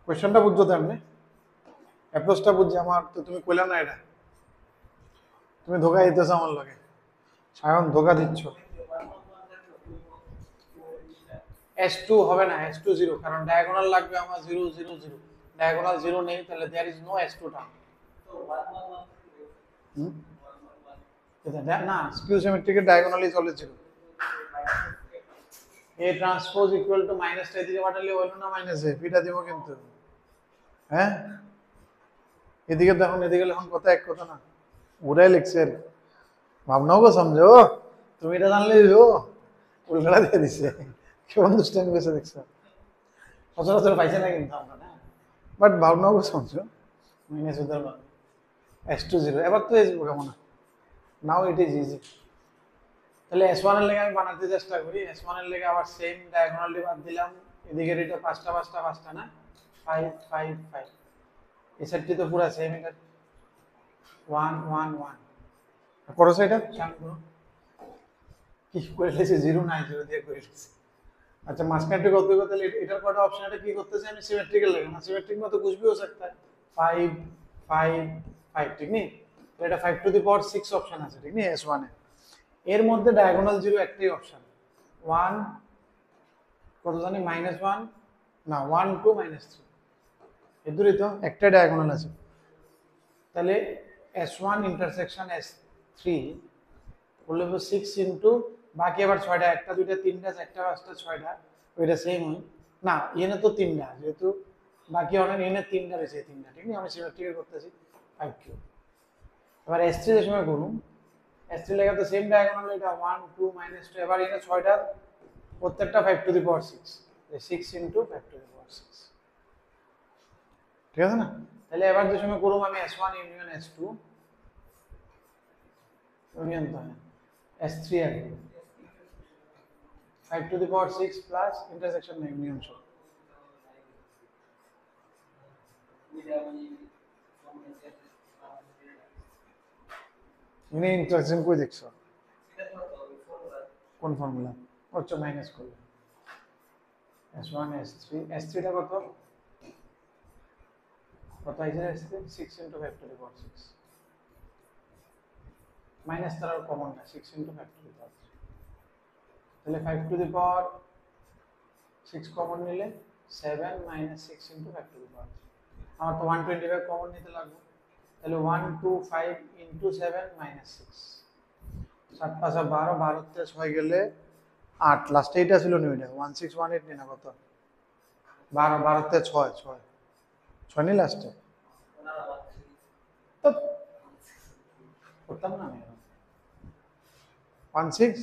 কোয়েশ্চনটা বুঝছো তো এমনি, অ্যাপ্রোচটা বুঝছি আমার, তো তুমি কইলা না এটা, তুমি ধোকা দিতেছো আমার লগে, সায়ন ধোকা দিচ্ছ, S2 হবে না, S2 0, কারণ ডায়াগোনাল লাগবে আমার 0 0 0, ডায়াগোনাল 0 নেই, তাহলে there is no S2 term, এটা না স্কিউ সিমেট্রিকের ডায়াগোনালি চলে 0, এ ট্রান্সপোজ ইকুয়াল টু মাইনাসটা এদিকে পাঠালে হলো না মাইনাস এফ, এটা দিব কিন্তু, হ্যাঁ এদিকে দেখুন, এদিকে লিখুন, কথা এক কথা না, ওরাই লিখছে, ভাবনাও গো সমঝো, তুমি এটা জানলে উল্টা দিয়ে দিছে, কেমন দুষ্টামি করেছে দেখছো, সচরাচর পাইছে না কিন্তু আমরা না, বাট ভাবনাও গো সমঝো, মাইনাস উদার ভাবে S20, এবার তো আসবো কেমন, নাও ইট ইজ ইজি। তাহলে S1 এর লেগে আমি বানাতে চেষ্টা করি, S1 এর লেগে আবার সেম ডায়াগোনালি বাদ দিলাম, এদিকে এটা পাঁচটা না, 5 5 5, এই সেটটি তো পুরো সেম, এটা 1 1 1 করো সেটা চান করো, কি করে লেছে 0 নাই 0 দিয়ে করে লেছে। আচ্ছা মাঝখানে কত কত, তাহলে এটার কটা অপশন, এটা কি করতেছে আমি সিমেট্রিক্যাল লেগে না, সিমেট্রিক মতো कुछ भी हो सकता है, 5 5 5 ঠিক নেই, তো এটা 5 টু দি পাওয়ার 6 অপশন আছে ঠিক নেই S1 এ, এর মধ্যে ডায়াগোনাল 0 একটাই অপশন, 1 কত জানি -1 না 1 2 -3, এদুরই তো একটা ডায়াগোনাল আছে, তাহলে S1 ইন্টারসেকশন S3 বললে 6 ইনটু বাকি আবার 6টা, একটা দুইটা তিনটা চারটা পাঁচটা 6টা, ওইটা সেম হয় না, এনে তো 3টা যেহেতু বাকি অনেক, এনে 3টা রয়েছে, 3টা ঠিক নেই, আমি সিমেট্রিক্যাল করতেছি 5 কিউ। এবার S3 এর সময় করুন, S3 লেখা তো সেম ডায়াগোনাল, এটা 1 2 -2, এবার এনে 6টা প্রত্যেকটা 5 to the power 6, 6 into 5 to the power 6, ঠিক আছে না? তাহলে এবার যে সময় করুম আমি S1 ইউনিয়ন S2 ইউনিয়ন তো S3 আর 5 to the power 6 plus intersection না ইউনিয়ন সব, ইউনিয়ন ইন্টারসেকশন কই দেখছো, কোন ফর্মুলা, আচ্ছা মাইনাস করলে S1 S3, S3 টা কত কত আইছে, S3 6 into 5 to the power 6, minus তার কমন না, 6 ইনটু 5 টু দি পাওয়ার 3, তাহলে 5 টু দি পাওয়ার 6 কমন নিলে 7 - 6 ইনটু 5 টু দি পাওয়ার 3, আমার তো 125 কমন নিতে লাগবে, তাহলে 125 ইনটু 7 - 6, 7 5 12, 12 তে 6 গেলে 8, লাস্টে এটা ছিল নি, ওইটা 1618 নি না কত, 12 12 তে 6 6 6 নি লাস্টে, তো করতাম না আমি 16,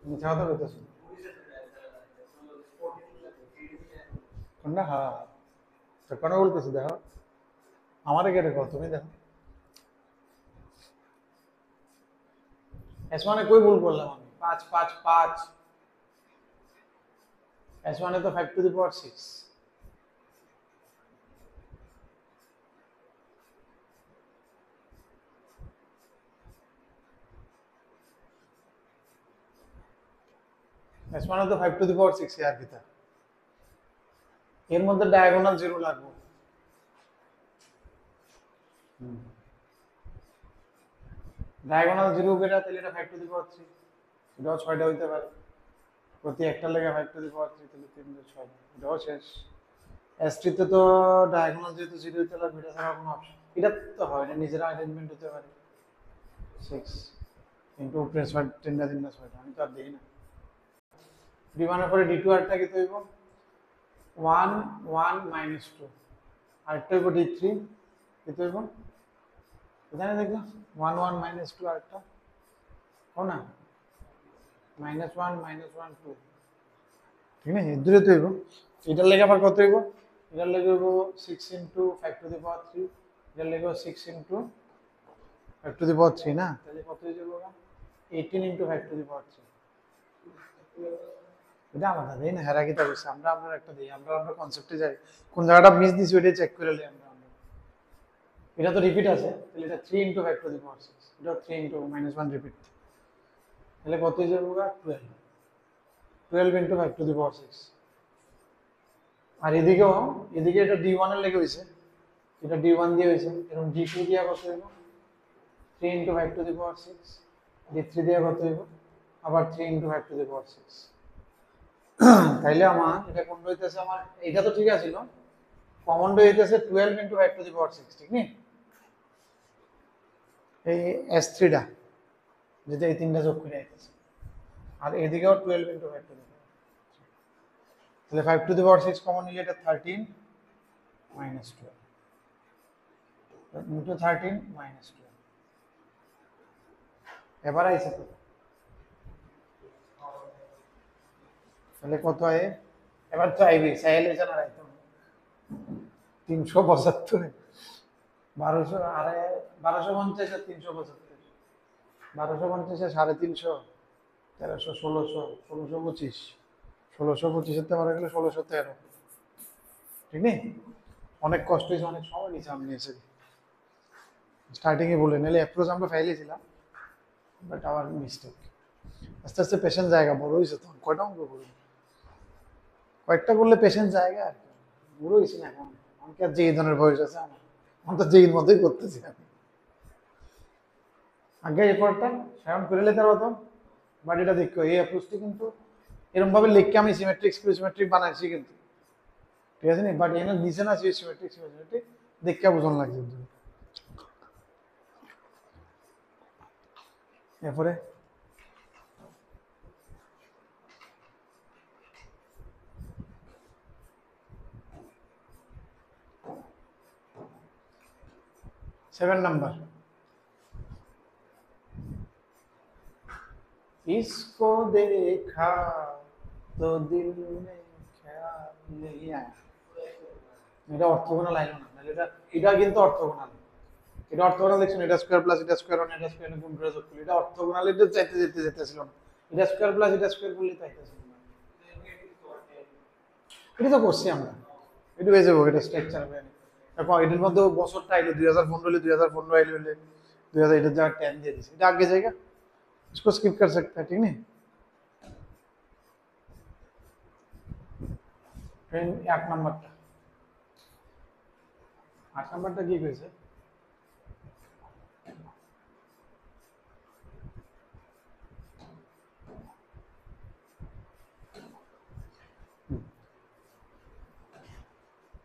মিথ্যা কথা বলতেছি কোনটা, হ্যাঁ তো কেন বলতেছি দেখো, আমারে কে দেখো, তুমি দেখো S1 এ কই ভুল করলাম আমি, 5 5 5, S1 এ তো 5 টু দি পাওয়ার 6, S1 এ তো 5 টু দি পাওয়ার 6 আর কি, তা এর মধ্যে ডায়াগোনাল 0 লাগবে, ডায়াগোনাল 0 কেটা, তাহলে এটা 5 টু দি পাওয়ার 3, এটাও 6টা হইতে পারে, প্রতি একটা লেগে 5 টু দি পাওয়ার 3, তাহলে 3 × 6, এটাও শেষ। S3 তে তো ডায়াগোনাল যেহেতু 0 হইতে লাগবে, এটা ছাড়া কোনো অপশন, এটা তো হয় না, নিজের অ্যারেঞ্জমেন্ট হতে পারে, 6 ইনটু উপরে 6, 3টা 6টা, আমি তো আর দেখি না, D1 এর পরে D2 আরটা কি হইব, 1 1 - 2, আরটা হইব D3 কি হইব, এখানে দেখো 1 1 - 2 আরটা हो না, -1 -1 2, ঠিক না, এর দূরে তো হইব, এটার লেগে আবার কত হইব, এটার লেগে হইব 6 ইনটু 5 টু দি পাওয়ার 3, এটার লেগে 6 ইনটু 5 টু দি পাওয়ার 3 না, তাহলে কত হয়ে যাবে, 18 ইনটু 5 টু দি পাওয়ার 3, এটা আলাদা দেই না, হেরা কি তা বলছে, আমরা একটা দেই, আমরা কনসেপ্টে যাই, কোন জায়গাটা মিস দিছি ওইটা চেক করে লই আমরা, এটা তো রিপিট আছে, তাহলে এটা 3 ইনটু 5 টু দি পাওয়ার 6, এটা 3 ইনটু -1 রিপিট, তাহলে কত হয়ে যাবে, 12 12 ইনটু 5 টু দি পাওয়ার 6, আর এদিকে এটা D1 এর লেগে হইছে, এটা D1 দিয়ে হইছে, এরকম D2 দিয়া কত হইব, 3 into 5 to the power 6, D3 দিয়া কত হইব, আবার 3 ইনটু 5 টু দি পাওয়ার 6, তাইলে আমার এটা কোন হইতেছে, আমার এটা তো ঠিক আছিল, কমন হইতেছে 12 ইনটু 5 টু দি পাওয়ার 6, ঠিক নি, এই S3 টা যেটা এই তিনটা যোগ করে আইতেছে, আর এদিকেও 12 ইন্টু 5 টু দি পাওয়ার, তাহলে 5 টু দি পাওয়ার 6 কমন নিলে এটা 13 মাইনাস 12 ইন্টু 13 মাইনাস 12। এবার আইসে তো, তাহলে কত আয়? এবার তো আইবি সাইলে জানা রাখতো 375, 1200 আরে 1250 আর 375, 1250 সাড়ে 300, 1300, 1600, 1625, 1625 তে মারা গেলে 1613, ঠিক নেই? অনেক কষ্ট হয়েছে, অনেক সময় নিয়েছে আমি এসে স্টার্টিংয়ে বলে নিলে অ্যাপ্রোচ আমরা ফাইলেছিলাম, বাট আওয়ার মিস্টেক। আস্তে আস্তে পেশেন্ট জায়গা বড় হয়েছে, তখন কয়টা অঙ্ক করবো, কয়েকটা করলে পেশেন্ট জায়গা আর কি, বুড়ো হয়েছি না এখন, আমাকে আর যে ধরনের বয়স আছে আমার, আমি তো যেই মতোই করতেছি আমি। আগে এই পরটা সেরকম করে নিতে পারতো, বাট এটা দেখো এই অ্যাপ্রোচটি কিন্তু এরকম ভাবে লিখকে আমি সিমেট্রিক সিমেট্রিক বানাইছি কিন্তু, ঠিক আছে নি? বাট এনে নিচে না সিমেট্রিক সিমেট্রিক দেখে বোঝন লাগছে। এরপরে सेवन नंबर, इसको देखा तो दिल में ख्याल नहीं आया। এটা অর্থগোনাল লাইন না, নাহলে এটা কিন্তু অর্থগোনাল, এটা অর্থগোনাল দেখছেন, এটা স্কয়ার প্লাস এটা স্কয়ার ওয়ান এটা স্কয়ার গুণ করে যোগ করলে এটা অর্থগোনাল, এটা চাইতে যেতে যেতেছিল না, এটা স্কয়ার প্লাস এটা স্কয়ার করলে চাইতেছিল না। এটা তো করছি আমরা, এটা হয়ে যাবো, এটা স্ট্রাকচার হবে। এখন এটার মধ্যে বছরটা আইলো 2015 হলে 2015 আইলো হলে 2000 এটার জায়গা 10 দিয়ে দিছে, এটা আগে জায়গা इसको स्किप कर सकता है, ठीक नहीं? फिर 8 नंबरটা, 8 नंबरটা কি কইছে?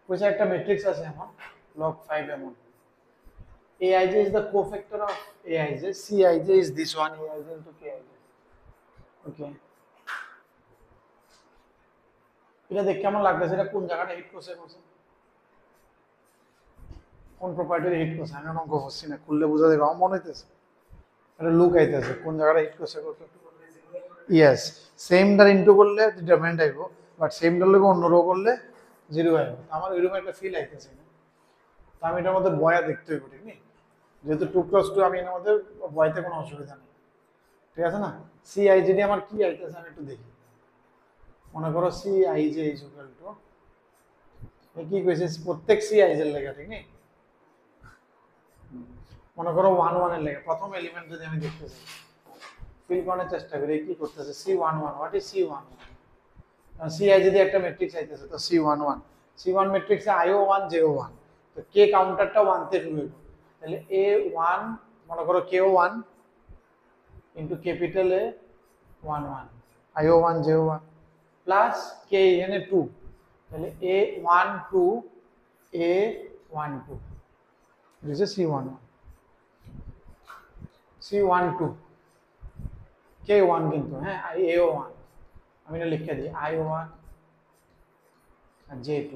কইছে একটা ম্যাট্রিক্স আছে এমন log 5 এমন, aij is the cofactor of aij, cij is this one, aij into kij, okay? এটা দেখে কেমন লাগতেছে, এটা কোন জায়গাটা হিট করছে করছে, কোন প্রপার্টিতে হিট করছে, আমি অঙ্ক করছি না, খুললে বোঝা যাবে, আমার মনে হইতেছে এটা লুক আইতেছে কোন জায়গাটা হিট করছে করছে। ইয়েস, সেমটার ইনটু করলে ডিটারমিনেন্ট আইব, বাট সেমটার লগে অন্য রো করলে জিরো আইব, আমার এরকম একটা ফিল আইতেছে না, তো আমি এটার মধ্যে বয়া দেখতে হইব, ঠিক নেই? যেহেতু 2 + 2 আমি এর মধ্যে বয়াতে কোনো অসুবিধা নেই, ঠিক আছে না? সিআইজিডি আমার কি আইতেছে আমি একটু দেখি, মনে করো সিআইজে ইজ ইকুয়াল টু, কি কইছে প্রত্যেক সিআইজে এর লেখা, ঠিক নেই? মনে করো 1 1 এর লেখা, প্রথম এলিমেন্ট যদি আমি দেখতে চাই, ফিল করার চেষ্টা করি কি করতেছে, C11, হোয়াট ইজ C11? সিআইজিডি একটা ম্যাট্রিক্স আইতেছে, তো C11, C1 ম্যাট্রিক্সে IO1 JO1, তো কে কাউন্টারটা 1 তে শুরু হবে, তাহলে A1 মনে করো KO1 into capital A 1 1 IO1 JO1 plus K এখানে 2, তাহলে A1 2 A1 2, this is C11 C12 K1 কিন্তু, হ্যাঁ AO1 আমি এটা লিখে দিই I1 আর J2,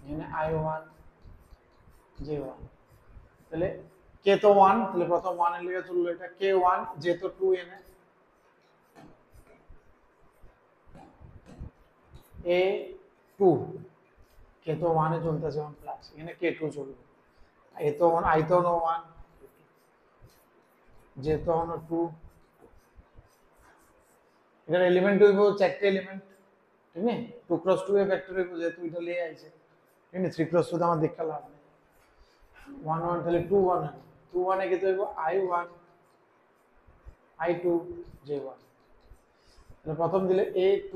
এখানে I1 J1, তাহলে কে তো 1, তাহলে প্রথম 1 এর লিখে চললো, এটা K1 J তো 2 এনে A2, কে তো 1 এ চলতেছে 1 প্লাস, এখানে K2 চলবে, এ তো I তো 1 J তো 2, এটার এলিমেন্ট হইব 4টে এলিমেন্ট, ঠিক নেই? 2 × 2 এ ভেক্টর হইব, যেহেতু এটা লিয়ে আইছে, ঠিক নেই? 3 × 2 তে আমার দেখা লাভ নেই, 1 1 তাহলে 2 1 হবে, 2 1 এ কি হইব I1 I2 J1, তাহলে প্রথম দিলে A2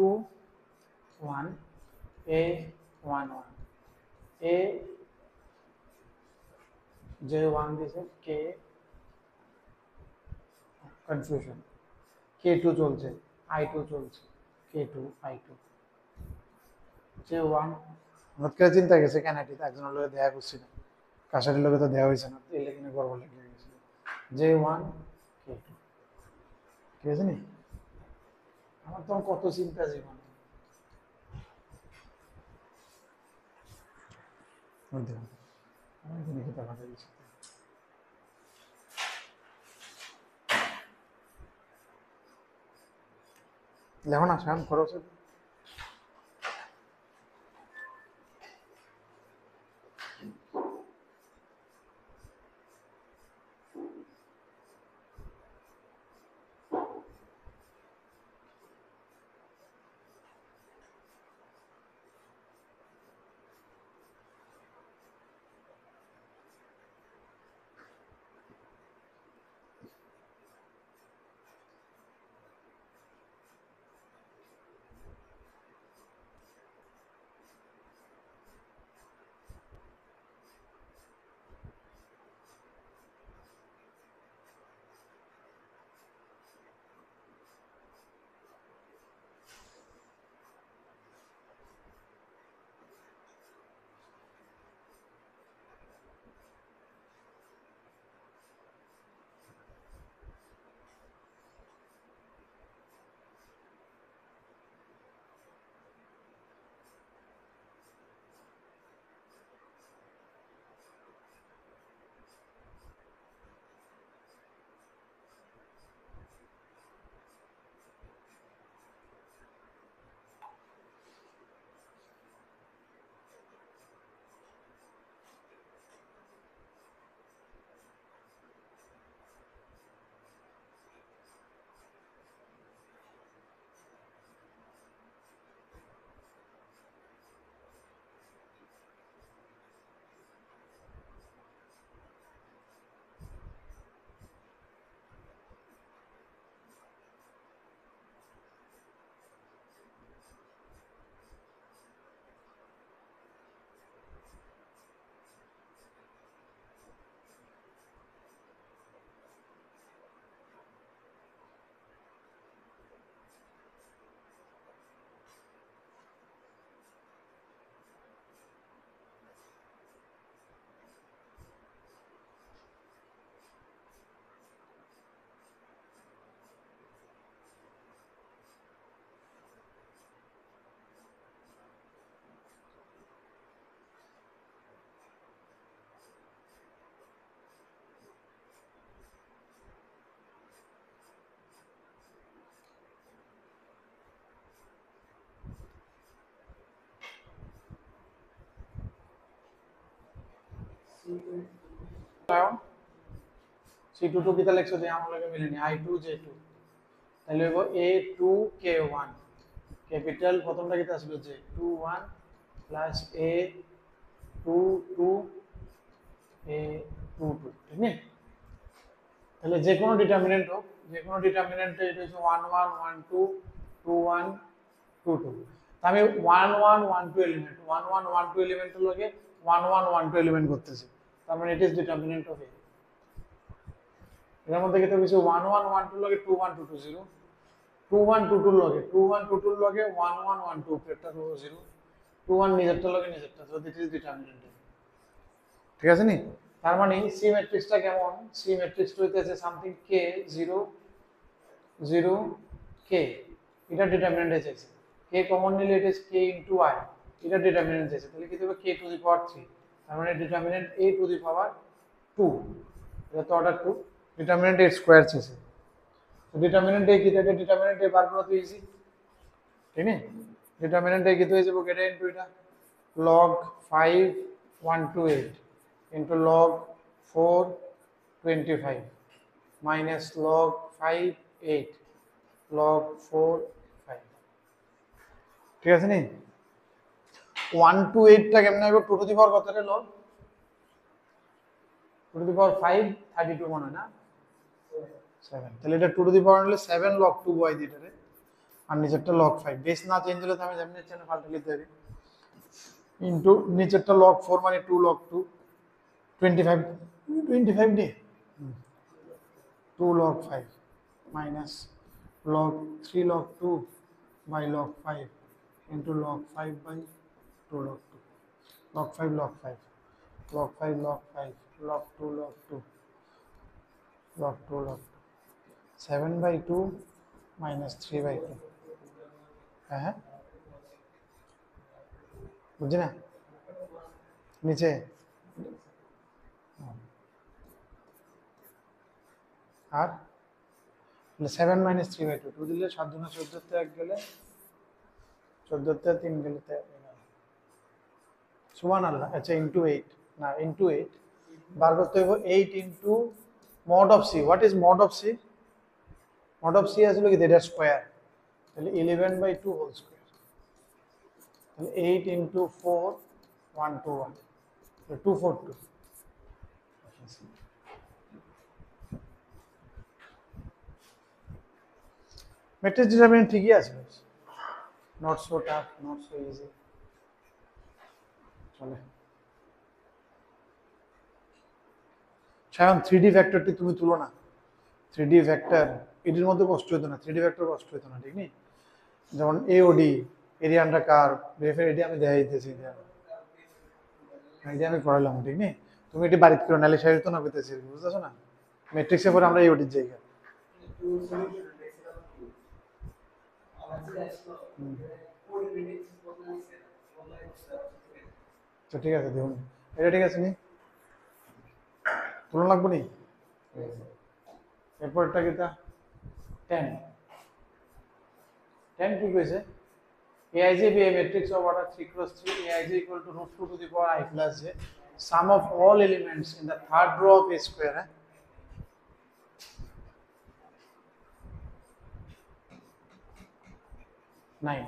1 A1 1 A J1 দিছে, K কনফিউশন, K2 চলছে I2 চলছে, K2 I2 J1, হঠাৎ করে চিন্তা গেছে কেন এটা একজনের লগে দেখা করছি না, কাশারির লগে তো দেওয়া হয়েছে না, এই লেগে গড়বড় লেগে গেছে, J1 K2, ঠিক আছে নি? তোমার কত চিন্তা জীবন। লেখো না শান খরচ। C22 কিতা লিখছো যে আমার লগে মিলেনি I2J2 তাহলে হইব A2K1 ক্যাপিটাল প্রথমটা কিতা ছিল যে 21 প্লাস A22 A22 ঠিক না তাহলে যে কোনো ডিটারমিনেন্ট হোক যে কোনো ডিটারমিনেন্টে এটা হচ্ছে 11 12 21 22 আমি 11 12 এলিমেন্ট 11 12 এলিমেন্টের লগে 11 12 এলিমেন্ট করতেছি তার মানে it is determinant of A এর মধ্যে কিন্তু কিছু 11 12 লগে 21 22 0 21 22 লগে 21 22 লগে 11 12 পেটটা তো 0 21 নিজেরটা লগে নিজেরটা সো দিস ইজ ডিটারমিনেন্ট ঠিক আছে নি তার মানে সি ম্যাট্রিক্সটা কেমন সি ম্যাট্রিক্সটা হইতেছে সামথিং k 0 0 k এটা ডিটারমিনেন্ট আছে k কমন নিলে it is k into i এটা ডিটারমিনেন্ট আছে তাহলে কি হবে k টু দি পাওয়ার 3 তার মানে ডিটারমিনেন্ট a টু দি পাওয়ার 2 এটা তো অর্ডার 2 ডিটারমিনেন্ট a স্কয়ার আছে তো ডিটারমিনেন্ট a কি এটা ডিটারমিনেন্ট a বার করা তো ইজি ঠিক না ডিটারমিনেন্ট a কি তো হয়ে যাবে এটা ইনটু এটা log 5 128 into log 4 25 minus log 5 8 log 4 5 ঠিক আছে নি 1 to 8 টা কেমনে হবে 2 to the power কতটা log 2 to the power 5 32 মনে না 7 তাহলে এটা 2 to the power হলে 7 log 2 বয় দিতে রে আর নিচেরটা log 5 বেস না চেঞ্জ হলে তো আমি যেমনি চেঞ্জ পাল্টে লিখতে পারি ইনটু নিচেরটা log 4 মানে 2 log 2 25 day 2 log 5 minus log 3 log 2 by log 5 into log 5 by 2 log 2 log 5 log 5 log 5 log 5 log 2 log 2 log 2 log 2 7 by 2 minus 3 by 2 হ্যাঁ হ্যাঁ বুঝছি না নিচে আর 7-3/2 দিলে 7 দুনা 14 এক গেলে 14 3 গেলে সুবহানাল্লাহ। আচ্ছা ইনটু 8 না ইনটু 8 বার করতে হবে 8 into mod of c। What is mod of c? mod of c আসলে কি এটা স্কয়ার, তাহলে 11/2 হোল স্কয়ার, তাহলে 8 ইনটু 4 121 242। ম্যাট্রিক্স ডিটারমিনেন্ট ঠিকই আছে, not so tough, not so easy. চলে সায়ন 3D ভেক্টরটি তুমি তুলো না। 3D ভেক্টর এটির মধ্যে কষ্ট হতো না, 3D ভেক্টর কষ্ট হতো না, ঠিক নেই? যেমন এওডি, এরিয়া আন্ডার কার্ভ, রেফের এটি আমি দেখাই দিতেছি, এটি আমি করালাম, ঠিক নেই? তুমি এটি বাড়িতে করো, নাহলে সাহিত্য না পেতেছি, বুঝতেছো না? ম্যাট্রিক্সের পরে আমরা এওডির জায়গা। তো ঠিক আছে দেখুন, এটা ঠিক আছে নি, তুলনা লাগবো নি। এরপরটা কিটা 10 10 কি কইছে? aij be a matrix of order 3x3, aij equal to root 2 to the power I plus j, sum of all elements in the third row of a square। 9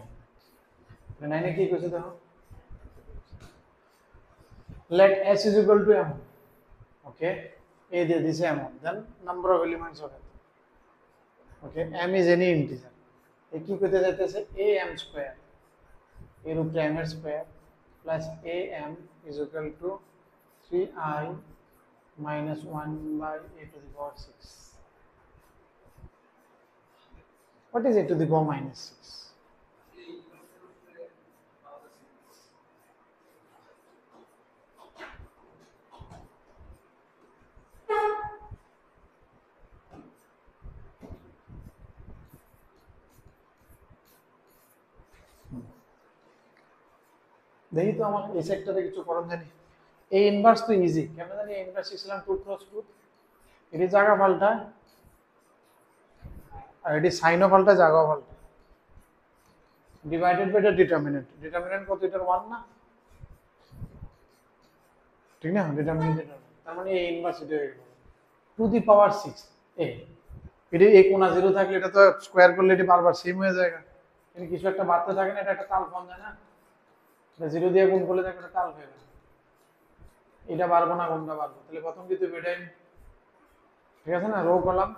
9 এ কি কইছে দেখো, let s is equal to m, okay, a দিয়ে দিছে m, then number of elements of it, okay, m is any integer, এ কি কইতে যাইতেছে am স্কয়ার, এর উপরে m এর square plus am is equal to 3i minus 1 by a to the power 6. What is a to the power minus 6? দেখি তো আমার এই সেক্টরে কিছু করণ জানি। এই ইনভার্স তো ইজি, কেমন জানি ইনভার্স শিখছিলাম 2 × 2, এটি জায়গা পাল্টা আর এটি সাইনও পাল্টা জায়গাও পাল্টা, divided by the determinant, determinant কত এটার 1 না, ঠিক না? ডিটারমিনেন্ট এটা, তার মানে এই ইনভার্স এটা হয়ে গেল টু দি পাওয়ার 6 এ, এটি এই কোণা 0 থাকলে এটা তো স্কয়ার করলে এটি বারবার সেম হয়ে যায়, কিন্তু কিছু একটা বাড়তে থাকে না, এটা একটা তাল ফর্ম যায় না, এটা 0 দিয়ে গুণ করলে দেখো এটা তাল হয়ে গেল, এটা বাড়বো না কোনটা বাড়বো, তাহলে প্রথম কিন্তু বেটাই, ঠিক আছে না? রো কলাম,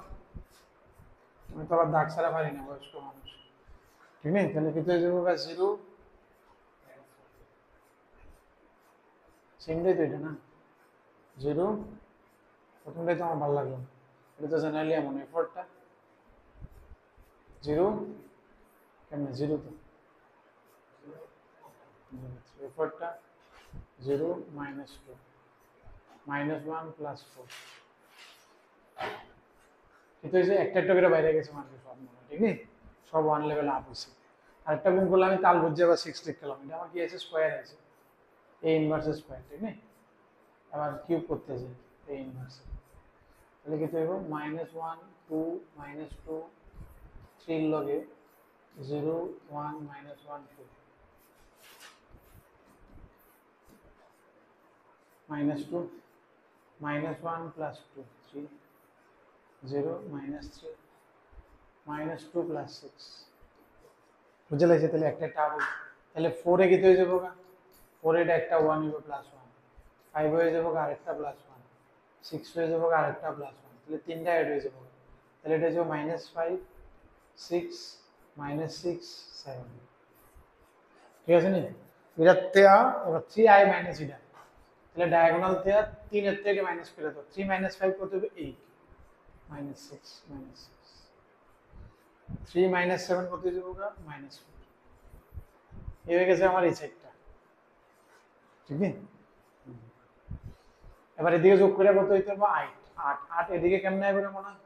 আমি তো আবার দাগ ছাড়া পারি না, বয়স্ক মানুষ, ঠিক নেই? তাহলে কিন্তু 0 সেমটাই তো এটা না, 0 প্রথমটাই তো আমার ভালো লাগলো, এটা তো জেনারেলি এমন এফোর্টটা 0 কেমন 0 তো এফোর্টটা 0 -2 -1 + 4, কিন্তু এই যে একটা একটা করে বাইরে গেছে মার্কে সব মনে, ঠিক নেই? সব 1 লেভেল আপ হয়েছে। আরেকটা গুণ করলে আমি তাল বুঝে আবার 6 লিখলাম, এটা আমার কি আছে স্কয়ার আছে, a ইনভার্স স্কয়ার, ঠিক নেই? আবার কিউব করতে যাই a ইনভার্স, তাহলে কি হইব -1 2 -2 3 লগে 0 1 -1 2 -2 -1 + 2 3 0 -3 -2 + 6, বুঝে লাগছে? তাহলে একটা একটা আবার, তাহলে 4 এ কত হয়ে যাবো গা, 4 এটা একটা 1 হইব +1, 5 হয়ে যাবো গা আরেকটা +1, 6 হয়ে যাবো গা আরেকটা +1, তাহলে তিনটা এড হয়ে যাবো, তাহলে এটা হচ্ছে -5 6 -6 7, ঠিক আছে নি? এটা তেয়া এবার 3i মাইনাস এটা, তাহলে ডায়াগোনাল তেয়া 3 এর থেকে মাইনাস করে দাও, 3 - 5 কত হবে 8 -6 -6, 3 - 7 কত হয়ে যাবো গা -4, এই হয়ে গেছে আমার এই সাইডটা, ঠিক আছে? এবার এদিকে যোগ করে কত হইতে হবে 8 8 8, এদিকে কেমনে আইবে মনে হয়?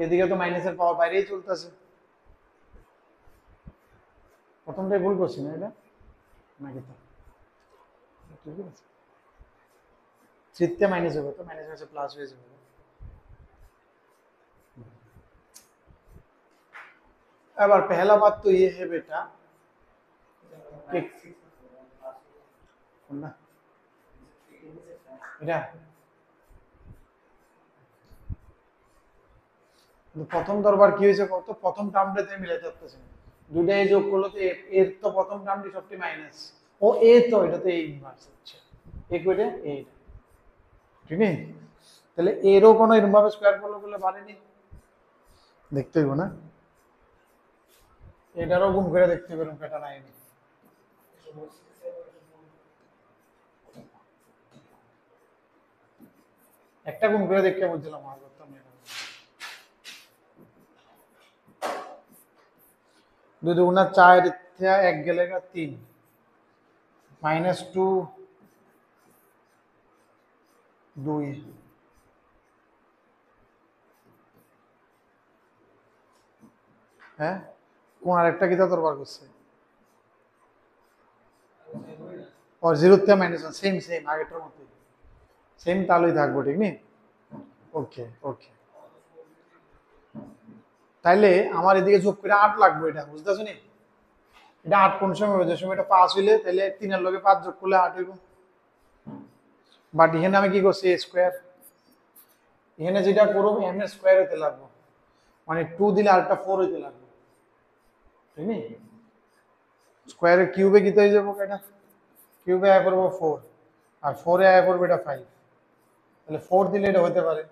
এদিকে তো মাইনাসের পাওয়ার বাইরেই চলতেছে, প্রথমটাই ভুল করছি না এটা নাকি? তো ঠিক আছে, থ্রিতে মাইনাস হবে, তো মাইনাস মাইনাসে প্লাস হয়ে যাবে। এবার पहला बात तो ये है बेटा कि ना এটা প্রথম দরবার কি হয়েছে কত, প্রথম টার্মটাতে মিলাতে পারতেছে না, দুটাই যোগ করলে তো এর তো প্রথম টার্মটি সবটি মাইনাস, ও এ তো এটা তো এ ইনভার্স হচ্ছে, এ কইটা এইটা, ঠিক আছে? তাহলে এরও কোনো এরকমভাবে স্কোয়ার করলে পারেনি, দেখতে হইব না, এটারও গুণ করে দেখতে হবে এরকম প্যাটার্ন আইনি। একটা গুণ করে দেখতে বুঝলাম আর করতাম না। 2 দুগুণা 4 থেকে 1 গেলে 3 -2 2 হ্যাঁ, কোন আরেকটা কি তোর বার করছে और 0 থেকে -1 সেম সেম আগেরটার মতো সেম, তাহলেই থাকবো, ঠিক নেই? ওকে ওকে, তাইলে আমার এদিকে যোগ করে 8 লাগবে, এটা বুঝতেছ নি? এটা 8 কোন সময় হবে, যে সময় এটা 5 হইলে তাহলে 3 এর লগে 5 যোগ করলে 8 হইব, বাট এখানে আমি কি করছি a স্কয়ার, এখানে যেটা করব m এর স্কয়ার হতে লাগবে, মানে 2 দিলে আরেকটা 4 হইতে লাগবে, ঠিক নেই? স্কয়ারের কিউবে কি হয়ে যাবো, এটা কিউবে আয় করবো 4 আর 4 এ আয় করবো এটা 5, তাহলে 4 দিলে এটা হতে পারে,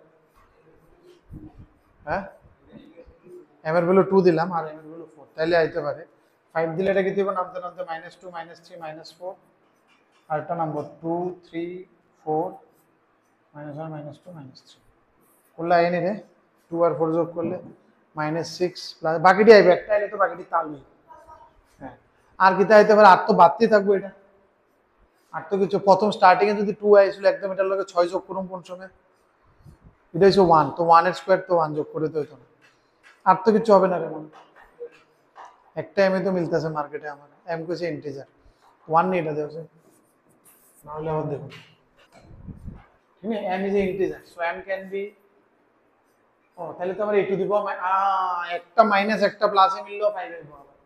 হ্যাঁ m এর ভ্যালু 2 দিলাম আর m এর ভ্যালু 4, তাহলে আইতে পারে 5 দিলে এটা কি দিব, নামতে নামতে -2 -3 -4 আর একটা নাম্বার 2 3 4 -1 -2 -3 করলে আইনি রে, 2 আর 4 যোগ করলে -6 প্লাস বাকিটি আইবে, একটা আইলে তো বাকিটি তালুই, হ্যাঁ আর কি আইতে পারে, 8 তো বাদতেই থাকবো, এটা 8 তো কিছু, প্রথম স্টার্টিং এ যদি 2 আইছিল একদম এটার লগে 6 যোগ করুম কোন সময়, এটা হচ্ছে 1, তো 1 এর স্কয়ার তো 1 যোগ করে তো হইতো না, আর তো কিছু হবে না রে মানে, একটা এম তো মিলতেছে মার্কেটে, আমার এম কইছে ইন্টিজার 1 নেই, এটা দেওয়া না হলে আবার দেখুন, ঠিক আছে? M is a integer, so M can be, ও তাহলে তো আমরা a টু দি পাওয়ার একটা মাইনাস একটা প্লাসে মিললেও 5 হইব আবার,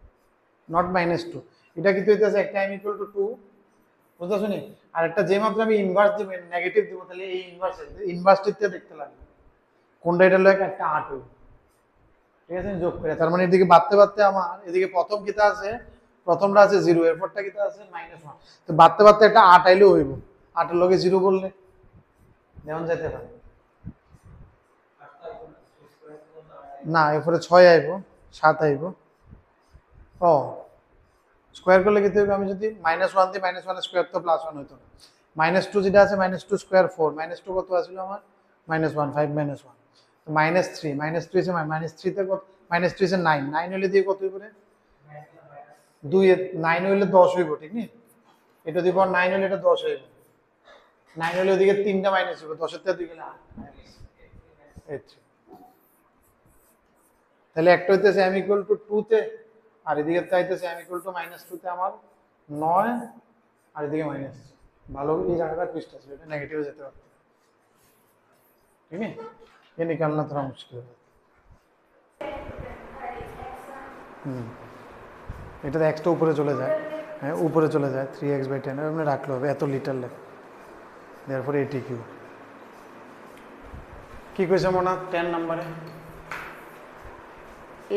নট -2, এটা কি হইতাছে একটা m ইকুয়াল টু 2, বুঝতে শুনি, আর একটা যে মাত্র আমি ইনভার্স দিব নেগেটিভ দিব, তাহলে এই ইনভার্সটিতে দেখতে লাগবে কোনটা, এটা লয় একটা 8 হইব, ঠিক আছে? যোগ করে তার মানে এদিকে বাড়তে বাড়তে আমার এদিকে প্রথম কিটা আছে, প্রথমটা আছে 0, এরপরটা কিটা আছে -1, তো বাড়তে বাড়তে একটা 8 আইলেও হইব, 8 এর লগে 0 বললে যেমন যেতে পারে না, এরপরে 6 আইব 7 আইব, ও স্কয়ার করলে কি হবে, আমি যদি -1 দিয়ে -1 স্কয়ার তো +1 হইতো না, -2 যেটা আছে -2 স্কয়ার 4, -2 কত আছিল আমার -1 5 -1, তো -3 -3 আছে -3 তে কত, -3 এর 9 9 হইলে দিয়ে কত হইব রে, 2 এর 9 হইলে 10 হইব, ঠিক নি? এটা দিব 9 হইলে এটা 10 হইব, 9 হইলে ওদিকে 3টা মাইনাস হইব, 10 এর থেকে 2 গেলে 8, তাহলে একটা হইতেছে m ইকুয়াল টু 2 তে, আর এদিকে চাইতেছে m ইকুয়াল টু -2 তে আমার 9, আর এদিকে মাইনাস, ভালো এই জায়গাটা টুইস্ট আছে, এটা নেগেটিভে যেতে পারত, ঠিক আছে? ये निकालना थोड़ा मुश्किल है, এটা তো এক্সটা উপরে চলে যায়, হ্যাঁ উপরে চলে যায় 3x/10, এমনি রাখলে হবে, এত লিটার লেখ, দেয়ারফর ATQ কি কইছে মনে 10 নম্বরে,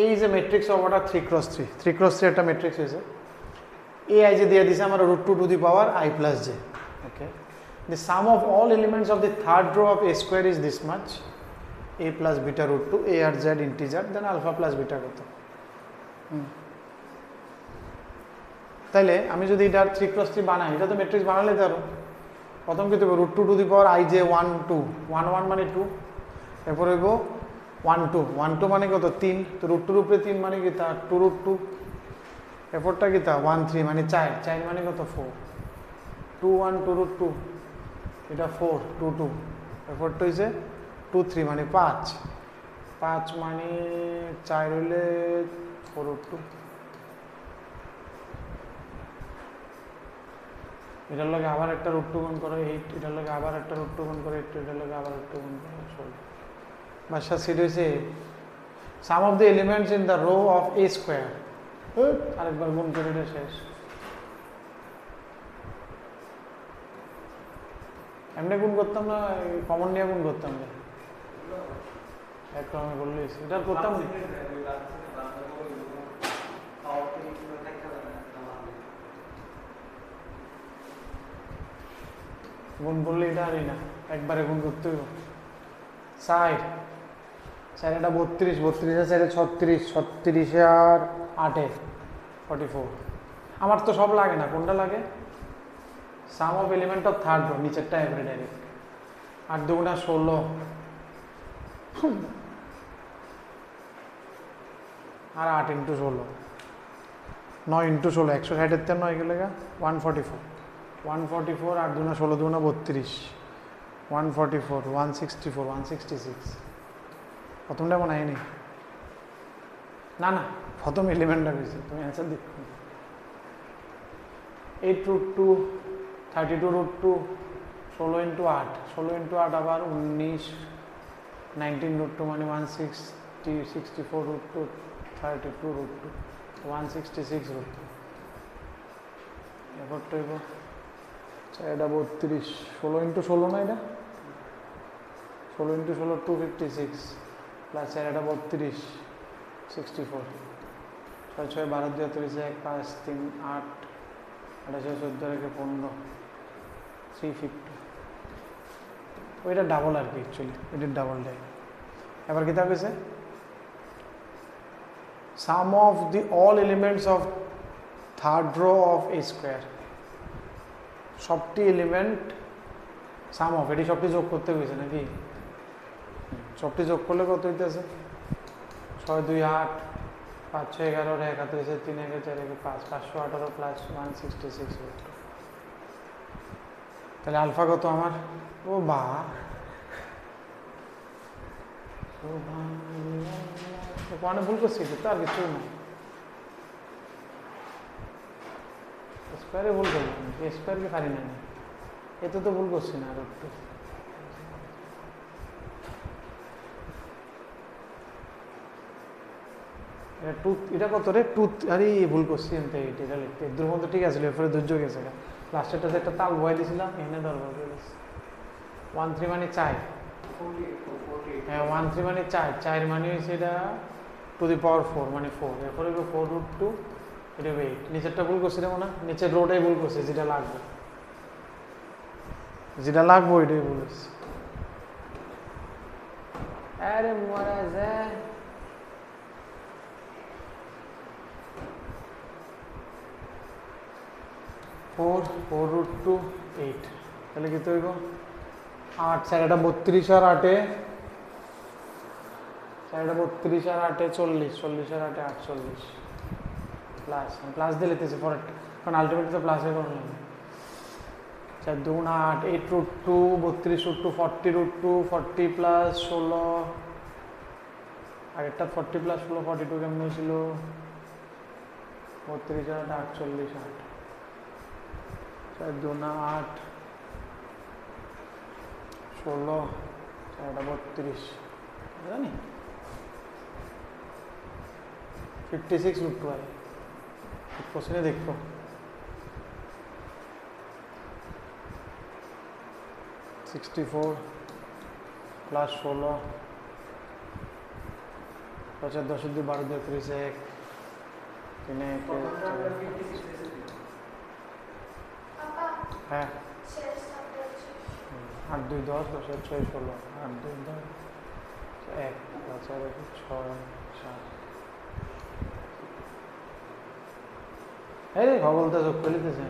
A is a matrix of order 3x3, 3x3 একটা ম্যাট্রিক্স হয়েছে, AI যে দিয়ে দিছে আমার √2 to the power I plus j, okay, the sum of all elements of the third row of A square is this much, A plus beta √2, A R Z integer, then alpha plus beta কত, তাইলে আমি যদি এটা 3x3 বানাই, এটা তো ম্যাট্রিক্স বানালে তো আরো প্রথম কি দেবো √2 to the power I j 1 2 1 1 মানে 2, এরপর হইব 1 2 1 2 মানে কত 3, তো √2 এর উপরে 3 মানে কি তা 2 √2, এরপরটা কি তা 1 3 মানে 4 4 মানে কত 4, 2 1 2 √2, এটা 4 2 2, এরপরটা হইছে 2 3 মানে 5 5 মানে 4 হইলে 4 √2, এটার লগে আবার একটা রুট টু গুণ করো 8, এটার লগে আবার একটা রুট টু গুণ করো 8, এটার লগে আবার রুট টু গুণ করো 16। বাসা সিট হয়েছে sum of the elements in the row of A square. আরেকবার গুণ করে এটা শেষ। এমনি গুণ করতাম না, কমন নিয়ে গুণ করতাম না, এক ক্রমে বললে এটা করতাম না। গুণ করলে এটা আরই না, একবারে গুণ করতে হইব। 4 4 এটা 32, 32 4 36, 36 আর 8 44। আমার তো সব লাগে না, কোনটা লাগে? Sum of element of third row, নিচেরটা এবারে ডাইরেক্ট। 8 দুগুণা 16 আর 8 ইন্টু 16, 9 ইন্টু 16, 160 এর 9 গেলে 144, 144 8 দুগুণা 16 দুগুণা 32, 144, 164, 166। প্রথমটা মনে হয়নি, না না প্রথম এলিমেন্টটা বেশি, তুমি অ্যান্সার দেখো। 8 √2, 32 √2, 16 ইন্টু 8, 16 ইন্টু 8 আবার 19, 19 √2 মানে 160, 64 √2, 32 √2, 166 √2। এরপরটা হইব এটা 32, 16 ইন্টু 16 না, এটা 16 ইন্টু 16 256 প্লাস এটা 32 64, 6 6 12 2 33 1 5 3 8, এটা 14 রেখে 15, 350। ওইটা ডাবল আর কি, অ্যাকচুয়ালি এটার ডাবল দেয়। এবার কি থাকছে? Sum of the all elements of third row of A square, সবটি এলিমেন্ট সাম অফ, এটি সবটি যোগ করতে হয়েছে নাকি? সবটি যোগ করলে কত হইতেছে? 6 2 8, 5 6 11, 31 3 1 4 1 5, 518 প্লাস 166। তাহলে আলফা কত আমার? ও বা ওখানে ভুল করছি তো, আর কিছু না, স্কোয়ারে ভুল করলাম, স্কোয়ারকে পারি না, এতে তো ভুল করছি না। আর একটু এটা কত রে? আরে ভুল করছি, এটা লিখতে এর মধ্যে ঠিক আছে, এরপরে ধৈর্য গেছে। লাস্টেরটাতে একটা তাল বয় দিয়েছিলাম, এখানে দরকার 13 মানে 4, হ্যাঁ 13 মানে 4, 4 মানে হয়েছে এটা টু দি পাওয়ার 4 মানে 4, এরপরে 4 √2, এটা 8। নিচেরটা ভুল করছি রে, না নিচের রোটাই ভুল করছে, যেটা লাগবে এটাই ভুল হচ্ছে। আরে মরা যায়, ফোর √2 8, তাহলে কি তৈরি 8 4 এটা 32 আর 8 4 এটা 32 আর 8 40, 40 আর 8 48 প্লাস দিয়ে লিখতেছি পরেরটা, কারণ আলটিমেটলি তো প্লাসে করলাম। 4 2 8, 8 √2, 32 √2, 40 √2, 40 প্লাস 16, আগেরটা 40 প্লাস 16 42 কেমন হয়েছিল? 32 আর 8 48, 4 2 8 16, 4 32 জানি 56 √2 হয়। কোশ্চেনে দেখো, +64 প্লাস 16, 5 10 2 12 2 31 1 3 1 হ্যাঁ 8 2 10 10 6 16, 8 2 10 1 5 4 6 7। এই ভগলটা যোগ করে দিতেছে,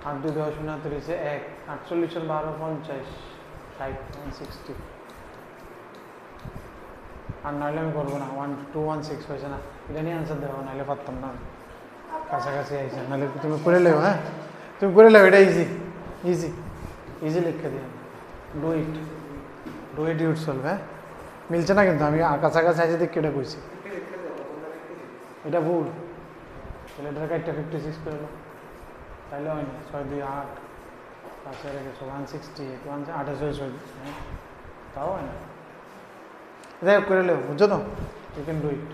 8 2 10 29 1 48 আর 12 50 60 160। আর নাহলে আমি করবো না, 1216 হয়েছে না, এটা নিয়ে আনসার দেবো, নাহলে পারতাম না, কাছাকাছি আইসে। নাহলে তুমি করে লেও, হ্যাঁ তুমি করে লেও, এটা ইজি লিখে দিও, ডু ইট ইউর সলভ। হ্যাঁ মিলছে না কিন্তু, আমি কাছাকাছি আইসে দেখে এটা কইছি, এটা ভুল, তাহলে এটার একটা 56 করে তাহলে হয় না, 6 2 8, পাশে রেখেছো 168, 28 তাও হয় না। যাই হোক করে নেবো, বুঝছো তো, ইউ ক্যান ডু ইট।